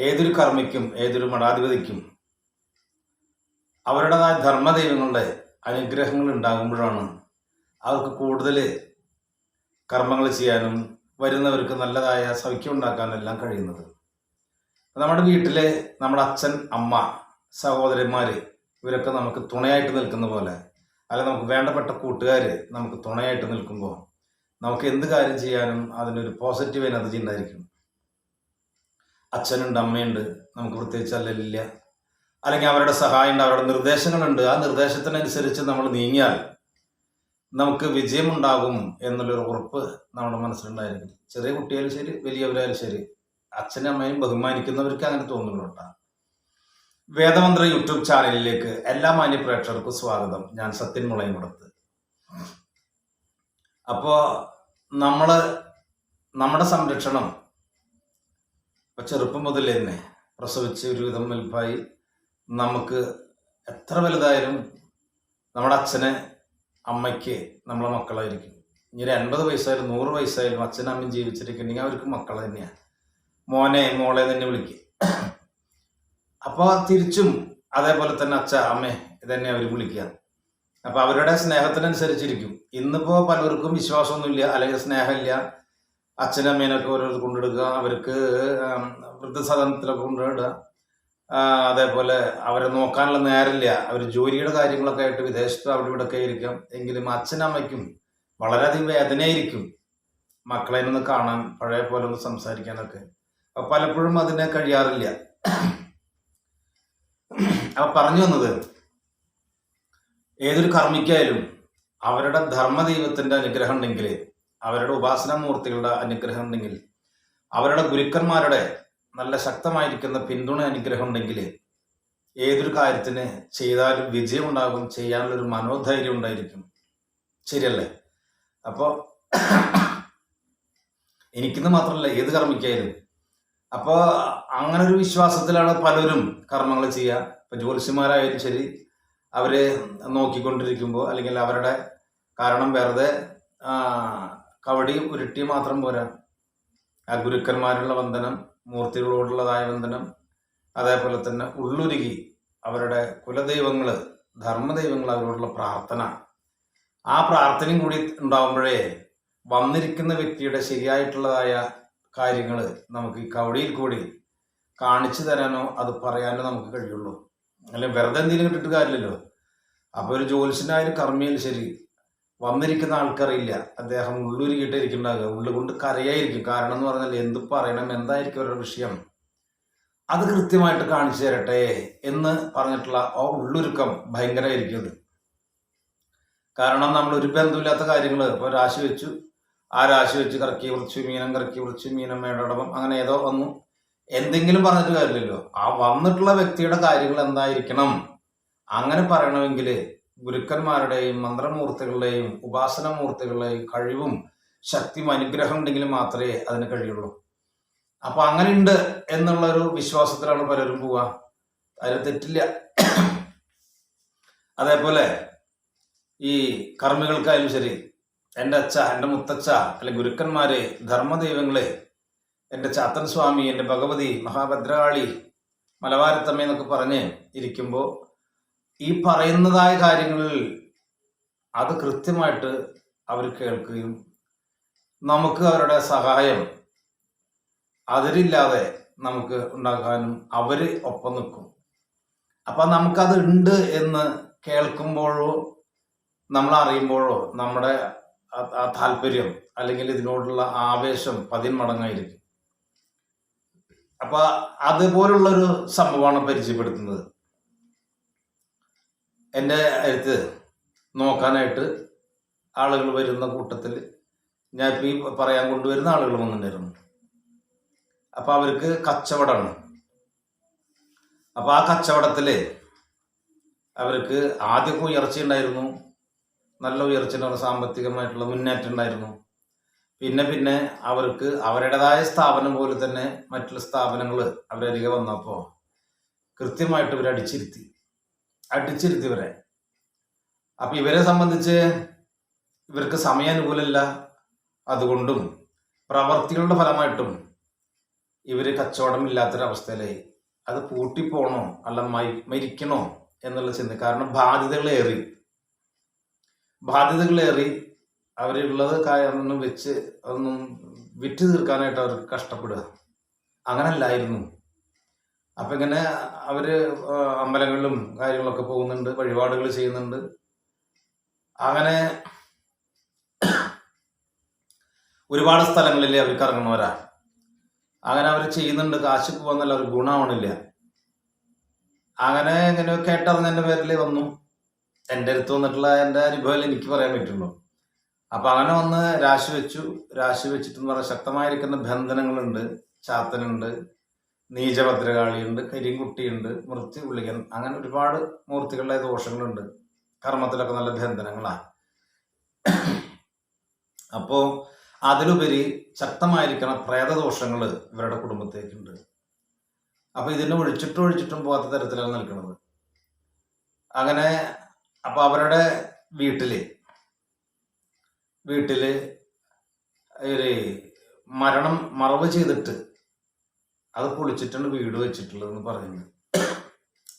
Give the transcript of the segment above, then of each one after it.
ഏതൊരു കർമ്മിക്കും ഏതൊരു മഠാധിപതിക്കും അവരുടേതായ ധർമ്മദൈവങ്ങളുടെ അനുഗ്രഹങ്ങൾ ഉണ്ടാകുമ്പോഴാണ് അവർക്ക് കൂടുതൽ കർമ്മങ്ങൾ ചെയ്യാനും വരുന്നവർക്ക് നല്ലതായ സൗഖ്യം ഉണ്ടാക്കാനും എല്ലാം കഴിയുന്നത്. നമ്മുടെ വീട്ടിലെ നമ്മുടെ അച്ഛൻ, അമ്മ, സഹോദരന്മാർ ഇവരൊക്കെ നമുക്ക് തുണയായിട്ട് നിൽക്കുന്ന പോലെ, അല്ലെങ്കിൽ നമുക്ക് വേണ്ടപ്പെട്ട കൂട്ടുകാർ നമുക്ക് തുണയായിട്ട് നിൽക്കുമ്പോൾ നമുക്ക് എന്ത് കാര്യം ചെയ്യാനും അതിനൊരു പോസിറ്റീവ് എനർജി ഉണ്ടായിരിക്കും. അച്ഛനുണ്ട്, അമ്മയുണ്ട്, നമുക്ക് പ്രത്യേകിച്ച് അല്ലലില്ല, അല്ലെങ്കിൽ അവരുടെ സഹായമുണ്ട്, അവരുടെ നിർദ്ദേശങ്ങളുണ്ട്. ആ നിർദ്ദേശത്തിനനുസരിച്ച് നമ്മൾ നീങ്ങിയാൽ നമുക്ക് വിജയമുണ്ടാകും എന്നുള്ളൊരു ഉറപ്പ് നമ്മുടെ മനസ്സിലുണ്ടായിരിക്കും. ചെറിയ കുട്ടിയായാലും ശരി, വലിയവരായാലും ശരി, അച്ഛനും അമ്മയും ബഹുമാനിക്കുന്നവർക്ക് അങ്ങനെ തോന്നുള്ളൂ കേട്ടോ. വേദമന്ത്ര യൂട്യൂബ് ചാനലിലേക്ക് എല്ലാ മാന്യ പ്രേക്ഷകർക്കും സ്വാഗതം. ഞാൻ സത്യൻ മുളയംകുടത്ത്. അപ്പോൾ നമ്മുടെ സംരക്ഷണം ഇപ്പം ചെറുപ്പം മുതൽ തന്നെ പ്രസവിച്ച് ഒരുവിധം വലുപ്പമായി നമുക്ക് എത്ര വലുതായാലും നമ്മുടെ അച്ഛന് അമ്മയ്ക്ക് നമ്മളെ മക്കളായിരിക്കും. ഇനി ഒരു 80 വയസ്സായാലും 100 വയസ്സായാലും അച്ഛനും അമ്മയും ജീവിച്ചിരിക്കുന്നുണ്ടെങ്കിൽ അവർക്ക് മക്കൾ തന്നെയാണ്. മോനെ, മോളെ തന്നെ വിളിക്കുക. അപ്പോൾ തിരിച്ചും അതേപോലെ തന്നെ അച്ഛ, അമ്മേ ഇതന്നെ അവർ വിളിക്കുക. അപ്പോൾ അവരുടെ സ്നേഹത്തിനനുസരിച്ചിരിക്കും. ഇന്നിപ്പോൾ പലർക്കും വിശ്വാസമൊന്നുമില്ല, അല്ലെങ്കിൽ സ്നേഹമില്ല. അച്ഛനും അമ്മേനൊക്കെ ഓരോരുത്തർ കൊണ്ടിടുക, അവർക്ക് വൃദ്ധസദനത്തിലൊക്കെ കൊണ്ടിടുക. അതേപോലെ അവരെ നോക്കാനുള്ള നേരമില്ല. അവർ ജോലിയുടെ കാര്യങ്ങളൊക്കെ ആയിട്ട് വിദേശത്ത് അവിടെ ഇവിടെ ഒക്കെ ആയിരിക്കാം. എങ്കിലും അച്ഛനും അമ്മയ്ക്കും വളരെയധികം വേദനയായിരിക്കും മക്കളെ ഒന്ന് കാണാൻ, പഴയ പോലെ ഒന്ന് സംസാരിക്കാനൊക്കെ. അപ്പം പലപ്പോഴും അതിനെ കഴിയാറില്ല. അപ്പം പറഞ്ഞു വന്നത്, ഏതൊരു കർമ്മിക്കായാലും അവരുടെ ധർമ്മദൈവത്തിൻ്റെ അനുഗ്രഹം ഉണ്ടെങ്കിൽ, അവരുടെ ഉപാസനാമൂർത്തികളുടെ അനുഗ്രഹം ഉണ്ടെങ്കിൽ, അവരുടെ ഗുരുക്കന്മാരുടെ നല്ല ശക്തമായിരിക്കുന്ന പിന്തുണ അനുഗ്രഹം ഉണ്ടെങ്കിൽ ഏതൊരു കാര്യത്തിന് ചെയ്താലും വിജയം ഉണ്ടാകും, ചെയ്യാനുള്ളൊരു മനോധൈര്യം ഉണ്ടായിരിക്കും. ശരിയല്ലേ? അപ്പോൾ എനിക്കിന്ന് മാത്രമല്ല, ഏത് കർമ്മിക്കായാലും. അപ്പോൾ അങ്ങനെ ഒരു വിശ്വാസത്തിലാണ് പലരും കർമ്മങ്ങൾ ചെയ്യുക. ഇപ്പം ജ്യോത്സ്യന്മാരായാലും ശരി, അവർ നോക്കിക്കൊണ്ടിരിക്കുമ്പോൾ, അല്ലെങ്കിൽ അവരുടെ കാരണം വെറുതെ കവടി ഉരുട്ടി മാത്രം പോരാ. ആ ഗുരുക്കന്മാരുള്ള വന്ദനം, മൂർത്തികളോടുള്ളതായ വന്ദനം, അതേപോലെ തന്നെ ഉള്ളുരുകി അവരുടെ കുലദൈവങ്ങൾ, ധർമ്മദൈവങ്ങൾ, അവരോടുള്ള പ്രാർത്ഥന, ആ പ്രാർത്ഥനയും കൂടി ഉണ്ടാകുമ്പോഴേ വന്നിരിക്കുന്ന വ്യക്തിയുടെ ശരിയായിട്ടുള്ളതായ കാര്യങ്ങൾ നമുക്ക് ഈ കവടിയിൽ കൂടി കാണിച്ചു തരാനോ അത് പറയാനോ നമുക്ക് കഴിയുള്ളൂ. അല്ലെങ്കിൽ വെറുതെ എന്തെങ്കിലും കിട്ടിയിട്ട് കാര്യമില്ലല്ലോ. അപ്പോൾ ഒരു ജ്യോത്സ്യനായാലും കർമ്മിയായാലും ശരി, വന്നിരിക്കുന്ന ആൾക്കറിയില്ല അദ്ദേഹം ഉള്ളുരുകിയിട്ടിരിക്കുന്നുണ്ടാകുക, ഉള്ളുകൊണ്ട് കരയായിരിക്കും. കാരണം എന്ന് പറഞ്ഞാൽ എന്ത് പറയണം, എന്തായിരിക്കും അവരുടെ വിഷയം, അത് കൃത്യമായിട്ട് കാണിച്ചു തരട്ടെ എന്ന് പറഞ്ഞിട്ടുള്ള ആ ഉള്ളുരുക്കം ഭയങ്കരമായിരിക്കും അത്. കാരണം നമ്മൾ ഒരു ബന്ധമില്ലാത്ത കാര്യങ്ങൾ, ഇപ്പോൾ രാശി വെച്ചു, ആ രാശി വെച്ച് കറക്കി കുറിച്ച് മീനം മേടടവം അങ്ങനെ ഏതോ വന്നു, എന്തെങ്കിലും പറഞ്ഞിട്ട് കാര്യമില്ലല്ലോ. ആ വന്നിട്ടുള്ള വ്യക്തിയുടെ കാര്യങ്ങൾ എന്തായിരിക്കണം, അങ്ങനെ പറയണമെങ്കിൽ ഗുരുക്കന്മാരുടെയും മന്ത്രമൂർത്തികളുടെയും ഉപാസനമൂർത്തികളുടെയും കഴിവും ശക്തിയും അനുഗ്രഹം ഉണ്ടെങ്കിൽ മാത്രമേ അതിന് കഴിയുള്ളൂ. അപ്പൊ അങ്ങനെ ഉണ്ട് എന്നുള്ളൊരു വിശ്വാസത്തിലാണ് പലരും പോവുക. അതിൽ തെറ്റില്ല. അതേപോലെ ഈ കർമ്മികൾക്കായാലും ശരി, എൻ്റെ അച്ഛ, എൻ്റെ മുത്തച്ഛ, അല്ലെങ്കിൽ ഗുരുക്കന്മാരെ, ധർമ്മദൈവങ്ങളെ, എൻ്റെ ചാത്തൻ സ്വാമി, എൻ്റെ ഭഗവതി, മഹാഭദ്രകാളി, മലവാരത്തമ്മ എന്നൊക്കെ പറഞ്ഞ് ഇരിക്കുമ്പോൾ ഈ പറയുന്നതായ കാര്യങ്ങളിൽ അത് കൃത്യമായിട്ട് അവർ കേൾക്കുകയും നമുക്ക് അവരുടെ സഹായം അതിരില്ലാതെ നമുക്ക് ഉണ്ടാക്കാനും അവർ ഒപ്പം നിൽക്കും. അപ്പം നമുക്കത് ഉണ്ട് എന്ന് കേൾക്കുമ്പോഴോ നമ്മൾ അറിയുമ്പോഴോ നമ്മുടെ ആ താല്പര്യം അല്ലെങ്കിൽ ഇതിനോടുള്ള ആവേശം 10 മടങ്ങായിരിക്കും. അപ്പം അതുപോലുള്ളൊരു സംഭവമാണ് പരിചയപ്പെടുത്തുന്നത്. എൻ്റെ അടുത്ത് നോക്കാനായിട്ട് ആളുകൾ വരുന്ന കൂട്ടത്തിൽ ഞാൻ ഇപ്പോൾ ഈ പറയാൻ കൊണ്ടുവരുന്ന ആളുകൾ വന്നിട്ടുണ്ടായിരുന്നു. അപ്പോൾ അവർക്ക് കച്ചവടമാണ്. അപ്പോൾ ആ കച്ചവടത്തിൽ അവർക്ക് ആദ്യമൊക്കെ ഉയർച്ച ഉണ്ടായിരുന്നു, നല്ല ഉയർച്ച ഉണ്ടായിരുന്നു, സാമ്പത്തികമായിട്ടുള്ള മുന്നേറ്റം ഉണ്ടായിരുന്നു. പിന്നെ അവർക്ക് അവരുടേതായ സ്ഥാപനം പോലെ തന്നെ മറ്റുള്ള സ്ഥാപനങ്ങൾ അവരരികെ വന്നപ്പോൾ കൃത്യമായിട്ട് ഇവർ അടിച്ചിരുത്തി ഇവരെ. അപ്പം ഇവരെ സംബന്ധിച്ച് ഇവർക്ക് സമയാനുകൂലമല്ല, അതുകൊണ്ടും പ്രവർത്തികളുടെ ഫലമായിട്ടും ഇവർ കച്ചവടം ഇല്ലാത്തൊരവസ്ഥയിലായി. അത് പൂട്ടിപ്പോണോ അല്ല മരിക്കണോ എന്നുള്ള ചിന്ത. കാരണം ബാധ്യതകളേറി അവരുള്ളത് ഒന്നും വെച്ച് അതൊന്നും വിറ്റ് തീർക്കാനായിട്ട് അവർക്ക് കഷ്ടപ്പെടുക. അങ്ങനല്ലായിരുന്നു. അപ്പം ഇങ്ങനെ അവർ അമ്പലങ്ങളിലും കാര്യങ്ങളൊക്കെ പോകുന്നുണ്ട്, വഴിപാടുകൾ ചെയ്യുന്നുണ്ട്. അങ്ങനെ ഒരുപാട് സ്ഥലങ്ങളിൽ അവർക്ക് ഇറങ്ങുന്നവരാ. അങ്ങനെ അവർ ചെയ്യുന്നുണ്ട്, കാശ് പോകാന്നല്ല, അവർ ഗുണമാവണില്ല. അങ്ങനെ ഇങ്ങനെ കേട്ടറിഞ്ഞതിൻ്റെ പേരിൽ വന്നു. എൻ്റെ അടുത്ത് വന്നിട്ടുള്ള എൻ്റെ അനുഭവം എനിക്ക് പറയാൻ പറ്റുള്ളൂ. അപ്പം അങ്ങനെ വന്ന് രാശി വെച്ചിട്ടെന്ന് പറഞ്ഞാൽ ശക്തമായിരിക്കുന്ന ബന്ധനങ്ങളുണ്ട്, ചാത്തനുണ്ട്, നീചഭദ്രകാളിയുണ്ട്, കരിങ്കുട്ടിയുണ്ട്, മൃത്യുപുള്ളികൻ, അങ്ങനെ ഒരുപാട് മൂർത്തികളുടെ ദോഷങ്ങളുണ്ട്. കർമ്മത്തിലൊക്കെ നല്ല ബന്ധനങ്ങളാണ്. അപ്പോൾ അതിലുപരി ശക്തമായിരിക്കണം പ്രേതദോഷങ്ങൾ ഇവരുടെ കുടുംബത്തേക്കുണ്ട്. അപ്പോൾ ഇതിനെ ഒഴിച്ചിട്ടും പോകാത്ത തരത്തിലാണ് നിൽക്കുന്നത്. അങ്ങനെ അപ്പോൾ അവരുടെ വീട്ടില് ഒരു മറവ് ചെയ്തിട്ട് അത് പൊളിച്ചിട്ടാണ് വീട് വെച്ചിട്ടുള്ളതെന്ന് പറയുന്നത്,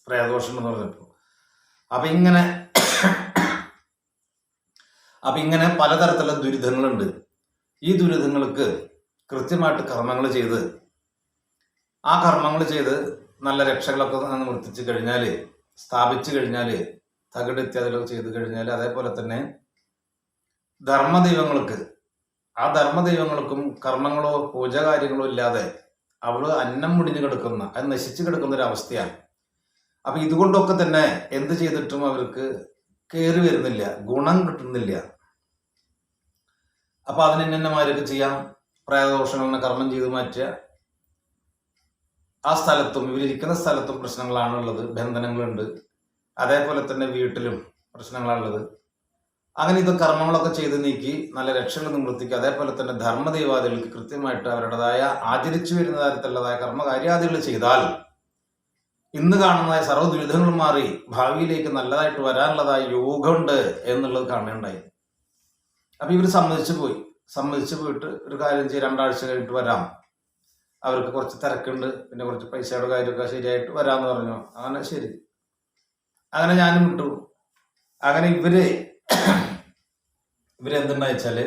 പ്രേതദോഷം എന്ന് പറഞ്ഞപ്പോൾ. അപ്പം ഇങ്ങനെ പലതരത്തിലുള്ള ദുരിതങ്ങളുണ്ട്. ഈ ദുരിതങ്ങൾക്ക് കൃത്യമായിട്ട് കർമ്മങ്ങൾ ചെയ്ത് നല്ല രക്ഷകളൊക്കെ നിവർത്തിച്ച് കഴിഞ്ഞാൽ, സ്ഥാപിച്ചു കഴിഞ്ഞാൽ, തകിട് ഇത്യാദികളൊക്കെ ചെയ്ത് കഴിഞ്ഞാൽ, അതേപോലെ തന്നെ ധർമ്മദൈവങ്ങൾക്കും കർമ്മങ്ങളോ പൂജാകാര്യങ്ങളോ ഇല്ലാതെ അവള് അന്നം മുടിഞ്ഞു കിടക്കുന്ന, അത് നശിച്ചു കിടക്കുന്ന ഒരു അവസ്ഥയാണ്. അപ്പൊ ഇതുകൊണ്ടൊക്കെ തന്നെ എന്ത് ചെയ്തിട്ടും അവർക്ക് കയറി വരുന്നില്ല, ഗുണം കിട്ടുന്നില്ല. അപ്പൊ അതിനെന്നമാരൊക്കെ ചെയ്യാം, പ്രേതദോഷങ്ങളെ കർമ്മം ചെയ്ത് മാറ്റുക. ആ സ്ഥലത്തും ഇവരിയ്ക്കുന്ന സ്ഥലത്തും പ്രശ്നങ്ങളാണുള്ളത്, ബന്ധനങ്ങളുണ്ട്. അതേപോലെ തന്നെ വീട്ടിലും പ്രശ്നങ്ങളാണുള്ളത്. അങ്ങനെ ഇത് കർമ്മങ്ങളൊക്കെ ചെയ്ത് നീക്കി നല്ല രക്ഷകൾ നിവൃത്തിക്കുക. അതേപോലെ തന്നെ ധർമ്മദൈവാദികൾക്ക് കൃത്യമായിട്ട് അവരുടേതായ ആചരിച്ചു വരുന്ന തരത്തിലുള്ളതായ കർമ്മകാര്യാദികൾ ചെയ്താൽ ഇന്ന് കാണുന്നതായ സർവ്വ ദുരിതങ്ങളും മാറി ഭാവിയിലേക്ക് നല്ലതായിട്ട് വരാനുള്ളതായ യോഗമുണ്ട് എന്നുള്ളത് കാണുകയുണ്ടായി. അപ്പൊ ഇവർ സമ്മതിച്ചു പോയിട്ട് ഒരു കാര്യം ചെയ്യും, 2 ആഴ്ച കഴിഞ്ഞിട്ട് വരാം, അവർക്ക് കുറച്ച് തിരക്കുണ്ട്, പിന്നെ കുറച്ച് പൈസയുടെ കാര്യമൊക്കെ ശരിയായിട്ട് വരാമെന്ന് പറഞ്ഞു. അങ്ങനെ ശരി, അങ്ങനെ ഞാനും വിട്ടു. അങ്ങനെ ഇവരെന്തെന്ന് വെച്ചാല്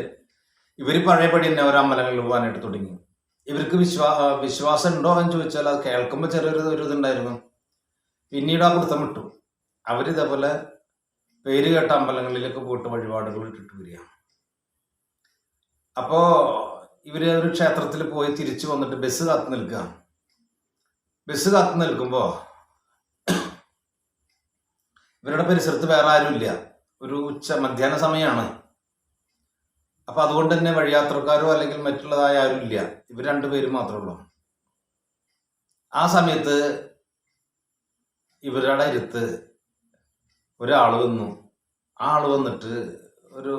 ഇവര് പഴയപടി തന്നെ അവർ അമ്പലങ്ങളിൽ പോകാനായിട്ട് തുടങ്ങി. ഇവർക്ക് വിശ്വാസം ഉണ്ടോ എന്ന് ചോദിച്ചാൽ അത് കേൾക്കുമ്പോൾ ചെറിയൊരു ഇതുണ്ടായിരുന്നു. പിന്നീട് ആ പിടുത്തം വിട്ടു. അവരിതേപോലെ പേര് കേട്ട അമ്പലങ്ങളിലേക്ക് പോയിട്ട് വഴിപാടുകൾ ഇട്ടിട്ട് വരിക. അപ്പോ ഇവര് ഒരു ക്ഷേത്രത്തിൽ പോയി തിരിച്ചു വന്നിട്ട് ബസ് കാത്തു നിൽക്കുമ്പോ ഇവരുടെ പരിസരത്ത് വേറെ ആരുമില്ല. ഒരു മധ്യാഹ്ന സമയമാണ്. അപ്പൊ അതുകൊണ്ട് തന്നെ വഴിയാത്രക്കാരോ അല്ലെങ്കിൽ മറ്റുള്ളതായ ആരും ഇല്ല. ഇവർ 2 പേരും മാത്രമേ ഉള്ളൂ. ആ സമയത്ത് ഇവരുടെ അടുത്ത് ഒരാള് വന്നു. ആ ആള് വന്നിട്ട് ഒരു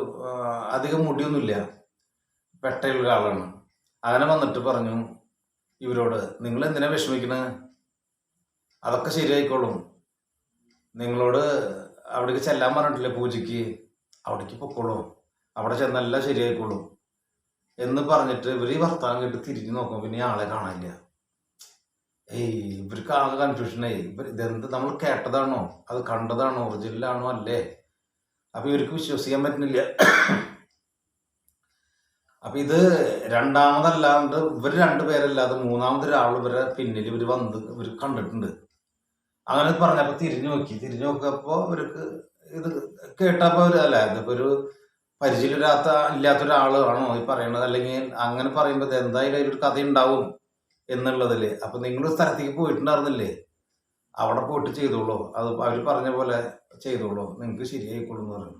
അധികം മുടിയൊന്നുമില്ല, പെട്ടയുള്ള ഒരാളാണ്. അങ്ങനെ വന്നിട്ട് പറഞ്ഞു ഇവരോട്, നിങ്ങൾ എന്തിനാ വിഷമിക്കണേ, അതൊക്കെ ശരിയായിക്കോളും, നിങ്ങളോട് അവിടേക്ക് ചെല്ലാൻ പറഞ്ഞിട്ടില്ലേ പൂജയ്ക്ക്, അവിടേക്ക് പൊക്കോളൂ, അവിടെ ചെന്നെല്ലാം ശരിയായിക്കോളും എന്ന് പറഞ്ഞിട്ട് ഇവർ ഈ വർത്താനം കേട്ട് തിരിഞ്ഞു നോക്കും. പിന്നെ ആളെ കാണാനില്ല. ഇവർക്ക് ആകെ കൺഫ്യൂഷനായി. ഇതെന്ത് നമ്മൾ കേട്ടതാണോ, അത് കണ്ടതാണോ, ഒറിജിനലാണോ അല്ലേ? അപ്പൊ ഇവർക്ക് വിശ്വസിക്കാൻ പറ്റുന്നില്ല. അപ്പൊ ഇത് രണ്ടാമതല്ലാണ്ട് ഇവർ 2 പേരല്ലാതെ 3ാമതൊരാൾ ഇവരെ പിന്നിൽ ഇവർ കണ്ടിട്ടുണ്ട്. അങ്ങനെ പറഞ്ഞപ്പോ തിരിഞ്ഞു നോക്കിയപ്പോ ഇവർക്ക് ഇത് കേട്ടപ്പോ ഇതിപ്പോ ഒരു ഇല്ലാത്തൊരാളാണോ ഈ പറയണത്, അല്ലെങ്കിൽ അങ്ങനെ പറയുമ്പോൾ എന്തായാലും അതിലൊരു കഥ ഉണ്ടാവും എന്നുള്ളതില്. അപ്പൊ നിങ്ങൾ സ്ഥലത്തേക്ക് പോയിട്ടുണ്ടായിരുന്നില്ലേ, അവിടെ പോയിട്ട് ചെയ്തോളൂ, അത് അവർ പറഞ്ഞ പോലെ ചെയ്തോളൂ, നിങ്ങൾക്ക് ശരിയായിക്കോളൂ എന്ന് പറഞ്ഞു.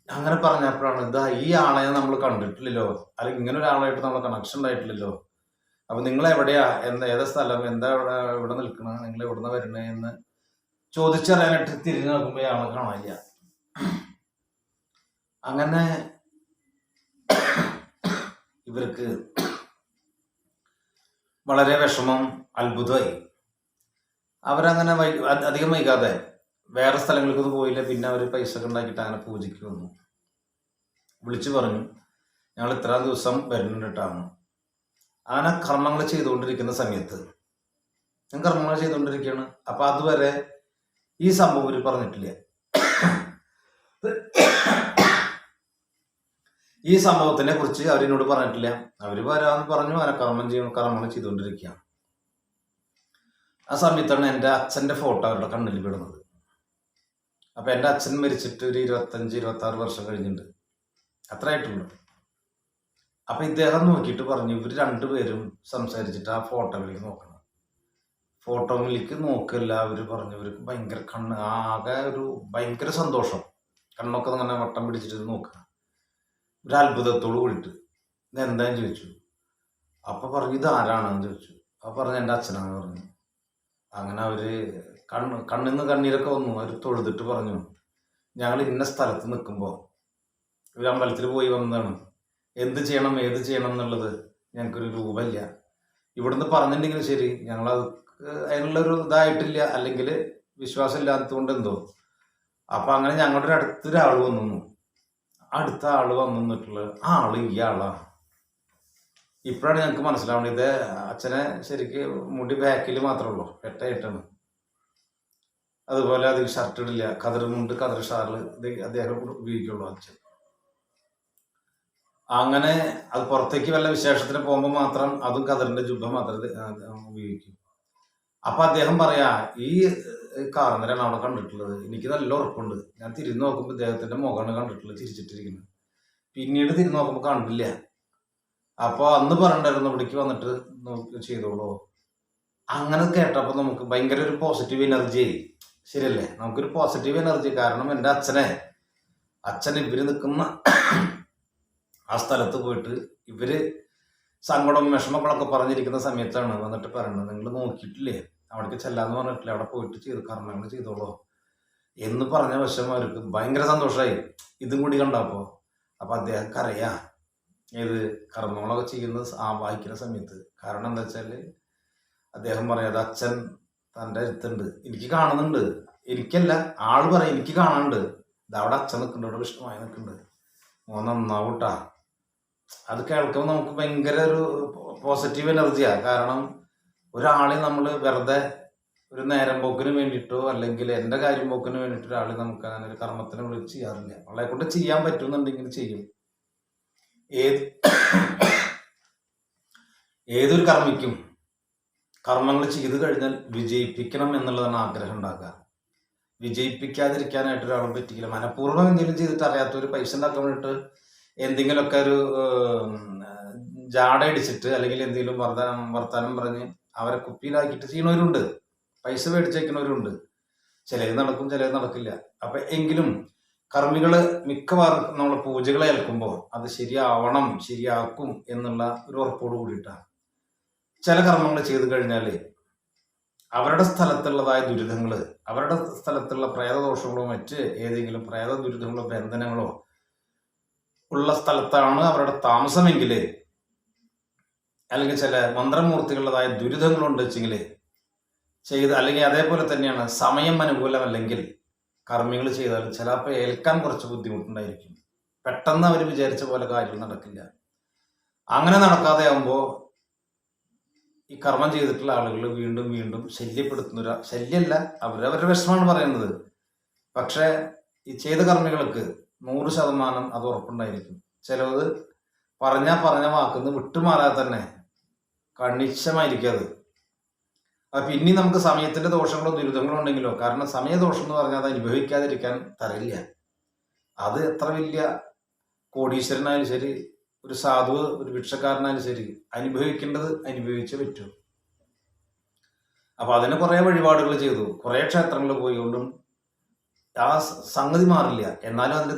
അങ്ങനെ പറഞ്ഞപ്പോഴാണ് ഈ ആളെ നമ്മൾ കണ്ടിട്ടില്ലല്ലോ, അല്ലെങ്കിൽ ഇങ്ങനെ ഒരാളായിട്ട് നമ്മൾ കണക്ഷൻ ഉണ്ടായിട്ടില്ലല്ലോ. അപ്പൊ നിങ്ങൾ എവിടെയാ, ഏതാ സ്ഥലം, എന്താ ഇവിടെ നിൽക്കണ, നിങ്ങൾ എവിടുന്ന വരണേ എന്ന് ചോദിച്ചറിയാനായിട്ട് തിരിഞ്ഞു നോക്കുമ്പോ ആളെ കാണാനില്ല. അങ്ങനെ ഇവർക്ക് വളരെ വിഷമം, അത്ഭുതമായി. അവരങ്ങനെ അധികം വൈകാതെ വേറെ സ്ഥലങ്ങൾക്കൊന്നും പോയില്ല. പിന്നെ അവർ പൈസ ഒക്കെ ഉണ്ടാക്കിയിട്ട് അങ്ങനെ പൂജയ്ക്ക് വന്നു. വിളിച്ചു പറഞ്ഞു, ഞങ്ങൾ ഇത്ര ദിവസം വരുന്നുണ്ടിട്ടാണ്. അങ്ങനെ കർമ്മങ്ങൾ ചെയ്തുകൊണ്ടിരിക്കുന്ന സമയത്ത് ഞാൻ കർമ്മങ്ങൾ ചെയ്തുകൊണ്ടിരിക്കുകയാണ്. അപ്പൊ അതുവരെ ഈ സംഭവം ഇവർ പറഞ്ഞിട്ടില്ല. ഈ സംഭവത്തിനെ കുറിച്ച് അവരെന്നോട് പറഞ്ഞിട്ടില്ല. അവര് വരാന്ന് പറഞ്ഞു, അങ്ങനെ കർമ്മങ്ങൾ ചെയ്തുകൊണ്ടിരിക്കുക. ആ സമയത്താണ് എൻ്റെ അച്ഛൻ്റെ ഫോട്ടോ അവരുടെ കണ്ണിൽ വിടുന്നത്. അപ്പൊ എൻ്റെ അച്ഛൻ മരിച്ചിട്ട് ഒരു 25-26 വർഷം കഴിഞ്ഞിട്ടുണ്ട്, അത്ര ആയിട്ടുള്ളൂ. അപ്പൊ ഇദ്ദേഹം നോക്കിയിട്ട് പറഞ്ഞു, ഇവർ രണ്ടുപേരും സംസാരിച്ചിട്ട് ആ ഫോട്ടോയിലേക്ക് നോക്കണം. ഫോട്ടോയിലേക്ക് നോക്കില്ല അവര് പറഞ്ഞു. ഇവർക്ക് ഭയങ്കര ആകെ ഒരു ഭയങ്കര സന്തോഷം, കണ്ണൊക്കെ അങ്ങനെ വട്ടം പിടിച്ചിട്ട് നോക്കുക, ഒരു അത്ഭുതത്തോട് കൂടിയിട്ട്. ഇതെന്താന്ന് ചോദിച്ചു. അപ്പൊ പറഞ്ഞു ഇത് ആരാണെന്ന് ചോദിച്ചു. അപ്പൊ പറഞ്ഞു എൻ്റെ അച്ഛനാന്ന് പറഞ്ഞു. അങ്ങനെ അവര് കണ്ണിന്ന് കണ്ണീരൊക്കെ വന്നു. അവർ തൊഴുതിട്ട് പറഞ്ഞു, ഞങ്ങൾ ഇന്ന സ്ഥലത്ത് നിൽക്കുമ്പോൾ ഒരു അമ്പലത്തിൽ പോയി വന്നതാണ്, എന്ത് ചെയ്യണം ഏത് ചെയ്യണം എന്നുള്ളത് ഞങ്ങൾക്കൊരു രൂപമില്ല. ഇവിടുന്ന് പറഞ്ഞിട്ടുണ്ടെങ്കിൽ ശരി, ഞങ്ങളത് അതിനുള്ളൊരു ഇതായിട്ടില്ല, അല്ലെങ്കിൽ വിശ്വാസം ഇല്ലാത്തതുകൊണ്ട് എന്തോ. അപ്പൊ അങ്ങനെ ഞങ്ങളുടെ ഒരു അടുത്തൊരാൾ വന്നു. അടുത്ത ആള് വന്നിട്ടുള്ള ആ ആള് ഈ ആളാണ്. ഇപ്പോഴാണ് ഞങ്ങൾക്ക് മനസ്സിലാവുന്നത്, ഇത് അച്ഛനെ ശരിക്ക് മുടി ബാക്കിൽ മാത്രമേ ഉള്ളൂ, പെട്ടായിട്ടാണ്. അതുപോലെ അതിൽ ഷർട്ട് ഇടില്ല, കതിർമുണ്ട് കതിർ ഷാറിൽ അദ്ദേഹം ഉപയോഗിക്കുള്ളൂ അച്ഛൻ. അങ്ങനെ അത് പുറത്തേക്ക് വല്ല വിശേഷത്തിന് പോകുമ്പോൾ മാത്രം അതും കതിറിന്റെ ജുബ്ബ മാത്രം ഉപയോഗിക്കും. അപ്പൊ അദ്ദേഹം പറയാ, ഈ കാർന്നരാണ് അവിടെ കണ്ടിട്ടുള്ളത്, എനിക്ക് നല്ല ഉറപ്പുണ്ട്. ഞാൻ തിരിഞ്ഞു നോക്കുമ്പോൾ ഇദ്ദേഹത്തിന്റെ മുഖമാണ് കണ്ടിട്ടുള്ളത്, ചിരിച്ചിട്ടിരിക്കുന്നത്. പിന്നീട് തിരിഞ്ഞു നോക്കുമ്പോൾ കണ്ടില്ല. അപ്പൊ അന്ന് പറഞ്ഞിട്ടുണ്ടായിരുന്നു ഇവിടേക്ക് വന്നിട്ട് ചെയ്തോളൂ. അങ്ങനെ കേട്ടപ്പോ നമുക്ക് ഭയങ്കര ഒരു പോസിറ്റീവ് എനർജി, ശരിയല്ലേ? നമുക്കൊരു പോസിറ്റീവ് എനർജി. കാരണം എൻ്റെ അച്ഛൻ ഇവര് നിൽക്കുന്ന ആ സ്ഥലത്ത് പോയിട്ട് ഇവര് സങ്കടവും വിഷമങ്ങളൊക്കെ പറഞ്ഞിരിക്കുന്ന സമയത്താണ് വന്നിട്ട് പറയുന്നത്, നിങ്ങൾ നോക്കിയിട്ടില്ലേ, അവിടേക്ക് ചെല്ലാന്ന് പറഞ്ഞിട്ടില്ലേ, അവിടെ പോയിട്ട് കർമ്മങ്ങൾ ചെയ്തോളൂ എന്ന് പറഞ്ഞ വശം അവർക്ക് ഭയങ്കര സന്തോഷമായി ഇതും കൂടി കണ്ടപ്പോ. അപ്പൊ അദ്ദേഹം അറിയാ ഏത് കർമ്മങ്ങളൊക്കെ ചെയ്യുന്നത് വായിക്കുന്ന സമയത്ത്. കാരണം എന്താ വെച്ചാല് അദ്ദേഹം പറയാതെ അച്ഛൻ തൻ്റെ അടുത്തുണ്ട്, എനിക്ക് കാണുന്നുണ്ട്, എനിക്കല്ല ആള് പറയാം എനിക്ക് കാണാനുണ്ട്, ഇതവിടെ അച്ഛൻ നിൽക്കുന്നുണ്ട്, അവിടെ വിഷ്ണുമായി നിൽക്കുന്നുണ്ട്, നന്നാവൂട്ടാ. അത് കേൾക്കുമ്പോൾ നമുക്ക് ഭയങ്കര ഒരു പോസിറ്റീവ് എനർജിയാ. കാരണം ഒരാളെ നമ്മൾ വെറുതെ ഒരു നേരം പോക്കിന് വേണ്ടിയിട്ടോ അല്ലെങ്കിൽ എൻ്റെ കാര്യം പോക്കിന് വേണ്ടിയിട്ടോ ഒരാളെ നമുക്ക് അങ്ങനെ ഒരു കർമ്മത്തിന് വിളിച്ച് ചെയ്യാറില്ല. അവളെ കൊണ്ട് ചെയ്യാൻ പറ്റുമെന്നുണ്ടെങ്കിൽ ചെയ്യും. ഏതൊരു കർമ്മിക്കും കർമ്മങ്ങൾ ചെയ്തു കഴിഞ്ഞാൽ വിജയിപ്പിക്കണം എന്നുള്ളതാണ് ആഗ്രഹം ഉണ്ടാക്കുക. വിജയിപ്പിക്കാതിരിക്കാനായിട്ട് ഒരാളും പറ്റിക്കില്ല. മനഃപൂർവ്വം എന്തെങ്കിലും ചെയ്തിട്ട് അറിയാത്തൊരു പൈസ ഉണ്ടാക്കാൻ വേണ്ടിയിട്ട് എന്തെങ്കിലുമൊക്കെ ഒരു ജാട അടിച്ചിട്ട് അല്ലെങ്കിൽ എന്തെങ്കിലും വർത്താനം പറഞ്ഞ് അവരെ കുപ്പിയിലാക്കിയിട്ട് ചെയ്യണവരുണ്ട്, പൈസ മേടിച്ചേക്കുന്നവരുണ്ട്. ചിലത് നടക്കും, ചിലത് നടക്കില്ല. അപ്പൊ എങ്കിലും കർമ്മികള് മിക്കവാറും നമ്മൾ പൂജകളെ ഏൽക്കുമ്പോൾ അത് ശരിയാവണം, ശരിയാക്കും എന്നുള്ള ഒരു ഉറപ്പോട് കൂടിയിട്ടാണ്. ചില കർമ്മങ്ങൾ ചെയ്തു കഴിഞ്ഞാല് അവരുടെ സ്ഥലത്തുള്ളതായ ദുരിതങ്ങള്, അവരുടെ സ്ഥലത്തുള്ള പ്രേതദോഷങ്ങളോ മറ്റ് ഏതെങ്കിലും പ്രേത ദുരിതങ്ങളോ ബന്ധനങ്ങളോ ഉള്ള സ്ഥലത്താണ് അവരുടെ താമസമെങ്കിൽ, അല്ലെങ്കിൽ ചില മന്ത്രമൂർത്തികളുടേതായ ദുരിതങ്ങളുണ്ട് വെച്ചെങ്കിൽ ചെയ്ത്, അല്ലെങ്കിൽ അതേപോലെ തന്നെയാണ് സമയം അനുകൂലമല്ലെങ്കിൽ കർമ്മികൾ ചെയ്താൽ ചിലപ്പോൾ ഏൽക്കാൻ കുറച്ച് ബുദ്ധിമുട്ടുണ്ടായിരിക്കും. പെട്ടെന്ന് അവർ വിചാരിച്ച പോലെ കാര്യങ്ങൾ നടക്കില്ല. അങ്ങനെ നടക്കാതെ ആകുമ്പോൾ ഈ കർമ്മം ചെയ്തിട്ടുള്ള ആളുകൾ വീണ്ടും വീണ്ടും ശല്യപ്പെടുത്തുന്ന ശല്യമല്ല, അവരവരുടെ വിഷമമാണ് പറയുന്നത്. പക്ഷെ ഈ ചെയ്ത കർമ്മികൾക്ക് 100% അത് ഉറപ്പുണ്ടായിരിക്കും. ചിലത് പറഞ്ഞ വാക്കുന്ന് വിട്ടുമാറാതെ തന്നെ കണിശമായിരിക്കും അത്. പിന്നെ നമുക്ക് സമയത്തിന്റെ ദോഷങ്ങളോ ദുരിതങ്ങളോ ഉണ്ടെങ്കിലോ, കാരണം സമയദോഷം എന്ന് പറഞ്ഞാൽ അത് അനുഭവിക്കാതിരിക്കാൻ തരില്ല. അത് എത്ര വലിയ കോടീശ്വരനായാലും ശരി, ഒരു സാധു ഒരു ഭിക്ഷക്കാരനായാലും ശരി, അനുഭവിക്കേണ്ടത് അനുഭവിച്ചേ പറ്റൂ. അപ്പൊ അതിന് കുറെ വഴിപാടുകൾ ചെയ്തു, കുറെ ക്ഷേത്രങ്ങളിൽ പോയിക്കൊണ്ടും ആ സംഗതി മാറില്ല. എന്നാലും അതിന്റെ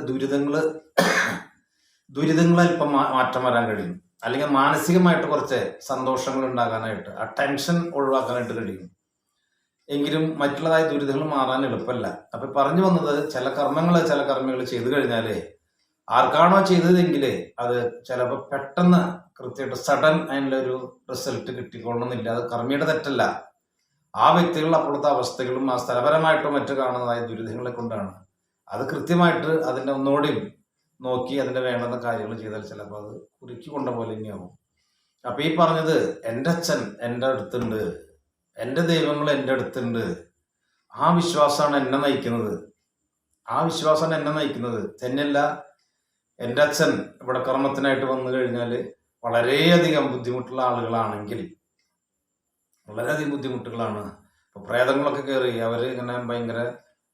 ദുരിതങ്ങൾ അല്പം മാറ്റം വരാൻ കഴിയും. അല്ലെങ്കിൽ മാനസികമായിട്ട് കുറച്ച് സന്തോഷങ്ങൾ ഉണ്ടാകാനായിട്ട്, ആ ടെൻഷൻ ഒഴിവാക്കാനായിട്ട് കഴിയും. എങ്കിലും മറ്റുള്ളതായ ദുരിതങ്ങൾ മാറാൻ എളുപ്പമല്ല. അപ്പൊ പറഞ്ഞു വന്നത്, ചില കർമ്മികൾ ചെയ്തു കഴിഞ്ഞാലേ ആർക്കാണോ ചെയ്തതെങ്കിൽ അത് ചിലപ്പോൾ പെട്ടെന്ന് കൃത്യമായിട്ട് സഡൻ അതിനുള്ള ഒരു റിസൾട്ട് കിട്ടിക്കൊള്ളണമെന്നില്ല. അത് കർമ്മിയുടെ തെറ്റല്ല, ആ വ്യക്തികളുടെ അപ്പോഴത്തെ അവസ്ഥകളും ആ സ്ഥലപരമായിട്ടോ മറ്റു കാണുന്നതായ ദുരിതങ്ങളെ കൊണ്ടാണ്. അത് കൃത്യമായിട്ട് അതിൻ്റെ ഒന്നുകൂടി നോക്കി അതിൻ്റെ വേണ്ടുന്ന കാര്യങ്ങൾ ചെയ്താൽ ചിലപ്പോൾ അത് കുറുക്കി കൊണ്ട പോലെ തന്നെയാവും. അപ്പൊ ഈ പറഞ്ഞത് എൻ്റെ അച്ഛൻ എൻ്റെ അടുത്തുണ്ട്, എൻ്റെ ദൈവങ്ങൾ എൻ്റെ അടുത്തുണ്ട്, ആ വിശ്വാസമാണ് എന്നെ നയിക്കുന്നത്. ആ വിശ്വാസമാണ് എന്നെ നയിക്കുന്നത്. തന്നെയല്ല, എൻ്റെ അച്ഛൻ ഇവിടെ കർമ്മത്തിനായിട്ട് വന്നു കഴിഞ്ഞാൽ വളരെയധികം ബുദ്ധിമുട്ടുള്ള ആളുകളാണെങ്കിൽ, വളരെയധികം ബുദ്ധിമുട്ടുകളാണ്. ഇപ്പൊ പ്രേതങ്ങളൊക്കെ കയറി അവര് ഇങ്ങനെ ഭയങ്കര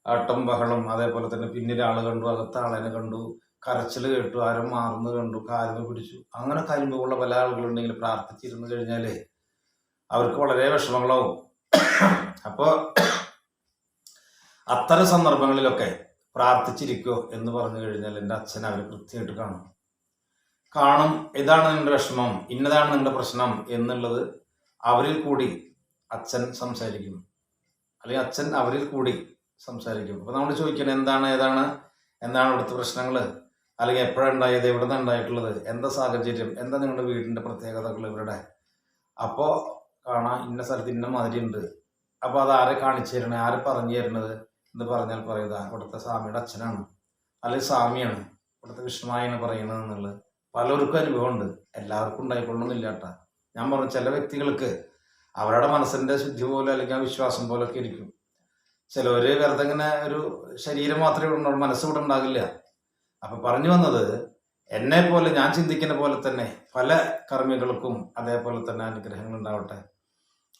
ആട്ടം ബഹളം, അതേപോലെ തന്നെ പിന്നിൽ ആള് കണ്ടു, അകത്ത് ആളെന്നെ കണ്ടു, കരച്ചിൽ കേട്ടു, ആരും മാറുന്നു കണ്ടു, കാലിന് പിടിച്ചു, അങ്ങനെ കരിമ്പുള്ള പല ആളുകളുണ്ടെങ്കിൽ പ്രാർത്ഥിച്ചിരുന്നു കഴിഞ്ഞാല് അവർക്ക് വളരെ വിഷമങ്ങളാവും. അപ്പോൾ അത്തരം സന്ദർഭങ്ങളിലൊക്കെ പ്രാർത്ഥിച്ചിരിക്കോ എന്ന് പറഞ്ഞു കഴിഞ്ഞാൽ എൻ്റെ അച്ഛൻ അവർ കൃത്യമായിട്ട് കാണും. ഇതാണ് നിങ്ങളുടെ വിഷമം, ഇന്നതാണ് നിങ്ങളുടെ പ്രശ്നം എന്നുള്ളത് അവരിൽ കൂടി അച്ഛൻ സംസാരിക്കും, അല്ലെങ്കിൽ അച്ഛൻ അവരിൽ കൂടി സംസാരിക്കും. അപ്പൊ നമ്മൾ ചോദിക്കണം, എന്താണ് ഇവിടുത്തെ പ്രശ്നങ്ങൾ, അല്ലെങ്കിൽ എപ്പോഴുണ്ടായത്, എവിടെ നിന്ന് ഉണ്ടായിട്ടുള്ളത്, എന്താ സാഹചര്യം, എന്താ നിങ്ങളുടെ വീടിന്റെ പ്രത്യേകതകൾ ഇവരുടെ. അപ്പോൾ കാണാം ഇന്ന സ്ഥലത്ത് ഇന്ന മാതിരി ഉണ്ട്. അപ്പോൾ അത് ആരെ കാണിച്ചു തരണേ, ആരെ പറഞ്ഞു തരണത് എന്ന് പറഞ്ഞാൽ പറയുക ഇവിടുത്തെ സ്വാമിയുടെ അച്ഛനാണ്, അല്ലെങ്കിൽ സ്വാമിയാണ്, ഇവിടുത്തെ വിഷ്ണുവായാണ് പറയണത് എന്നുള്ളത് പലർക്കും അനുഭവമുണ്ട്. എല്ലാവർക്കും ഉണ്ടായിക്കൊള്ളണമെന്നില്ല കേട്ടാ. ഞാൻ പറഞ്ഞു, ചില വ്യക്തികൾക്ക് അവരുടെ മനസ്സിന്റെ ശുദ്ധി പോലെ അല്ലെങ്കിൽ ആ വിശ്വാസം പോലൊക്കെ ഇരിക്കും. ചിലവര് വെറുതെ ഇങ്ങനെ ഒരു ശരീരം മാത്രമേ ഉണ്ടാവും, മനസ്സുകൂടെ ഉണ്ടാകില്ല. അപ്പൊ പറഞ്ഞു വന്നത്, എന്നെ പോലെ ഞാൻ ചിന്തിക്കുന്ന പോലെ തന്നെ പല കർമ്മികൾക്കും അതേപോലെ തന്നെ അനുഗ്രഹങ്ങൾ ഉണ്ടാവട്ടെ.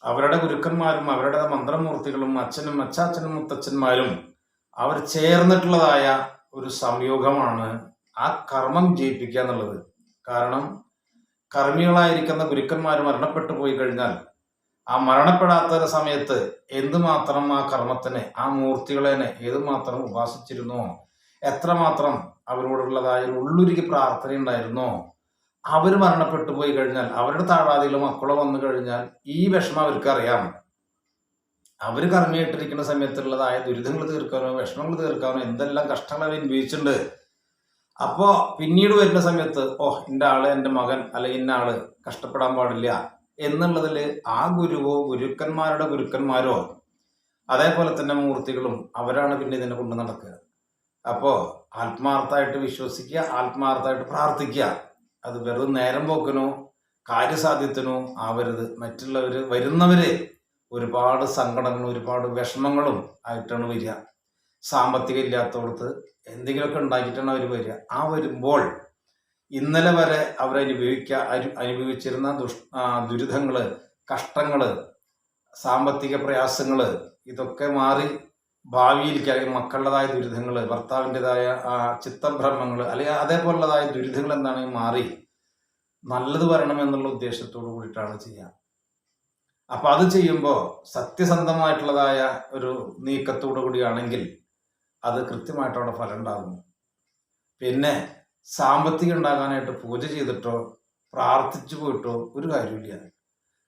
അവരുടെ ഗുരുക്കന്മാരും അവരുടെ മന്ത്രമൂർത്തികളും അച്ഛനും അച്ചാച്ചനും മുത്തച്ഛന്മാരും അവർ ചേർന്നിട്ടുള്ളതായ ഒരു സംയോഗമാണ് ആ കർമ്മം ജയിപ്പിക്കുക എന്നുള്ളത്. കാരണം കർമ്മികളായിരിക്കുന്ന ഗുരുക്കന്മാർ മരണപ്പെട്ടു പോയി കഴിഞ്ഞാൽ ആ മരണപ്പെടാത്ത സമയത്ത് എന്തുമാത്രം ആ കർമ്മത്തിനെ, ആ മൂർത്തികളെ ഏതുമാത്രം ഉപാസിച്ചിരുന്നോ, എത്രമാത്രം അവരോടുള്ളതായ ഉള്ളുരുകി പ്രാർത്ഥന ഉണ്ടായിരുന്നോ, അവർ മരണപ്പെട്ടു പോയി കഴിഞ്ഞാൽ അവരുടെ താഴാതികളോ മക്കളോ വന്നു കഴിഞ്ഞാൽ ഈ വിഷമം അവർക്ക് അറിയാം. അവർ കർമ്മിയായിട്ടിരിക്കുന്ന സമയത്തുള്ളതായ ദുരിതങ്ങൾ തീർക്കാനോ വിഷമങ്ങൾ തീർക്കാനോ എന്തെല്ലാം കഷ്ടങ്ങൾ അവർ അനുഭവിച്ചിട്ടുണ്ട്. അപ്പോ പിന്നീട് വരുന്ന സമയത്ത് ഇന്ന ആള്, എൻ്റെ മകൻ അല്ലെങ്കിൽ ഇന്ന ആള് കഷ്ടപ്പെടാൻ പാടില്ല എന്നുള്ളതിൽ ആ ഗുരുവോ ഗുരുക്കന്മാരുടെ ഗുരുക്കന്മാരോ അതേപോലെ തന്നെ മൂർത്തികളും അവരാണ് പിന്നെ ഇതിനെ കൊണ്ട് നടക്കുക. അപ്പോ ആത്മാർത്ഥമായിട്ട് വിശ്വസിക്കുക, ആത്മാർത്ഥമായിട്ട് പ്രാർത്ഥിക്കുക. അത് വെറുതെ നേരം പോക്കിനോ കാര്യസാധ്യത്തിനോ ആവരുത്. വരുന്നവര് ഒരുപാട് സങ്കടങ്ങളും ഒരുപാട് വിഷമങ്ങളും ആയിട്ടാണ് വരിക. സാമ്പത്തികം ഇല്ലാത്തടത്ത് എന്തെങ്കിലുമൊക്കെ ഉണ്ടാക്കിയിട്ടാണ് അവർ വരിക. ആ വരുമ്പോൾ ഇന്നലെ വരെ അനുഭവിച്ചിരുന്ന ദുരിതങ്ങള്, കഷ്ടങ്ങള്, സാമ്പത്തിക പ്രയാസങ്ങള് ഇതൊക്കെ മാറി ഭാവിയിലേക്ക്, അല്ലെങ്കിൽ മക്കളുടേതായ ദുരിതങ്ങള്, ഭർത്താവിൻ്റെതായ ചിത്തഭ്രമങ്ങള്, അല്ലെങ്കിൽ അതേപോലുള്ളതായ ദുരിതങ്ങൾ എന്താണെങ്കിൽ മാറി നല്ലത് വരണം എന്നുള്ള ഉദ്ദേശത്തോടു കൂടിയിട്ടാണ് ചെയ്യുക. അപ്പൊ അത് ചെയ്യുമ്പോൾ സത്യസന്ധമായിട്ടുള്ളതായ ഒരു നീക്കത്തോടു കൂടിയാണെങ്കിൽ അത് കൃത്യമായിട്ട് അവിടെ ഫലം ഉണ്ടാകുന്നു. പിന്നെ സാമ്പത്തികം ഉണ്ടാകാനായിട്ട് പൂജ ചെയ്തിട്ടോ പ്രാർത്ഥിച്ചു പോയിട്ടോ ഒരു കാര്യമില്ല.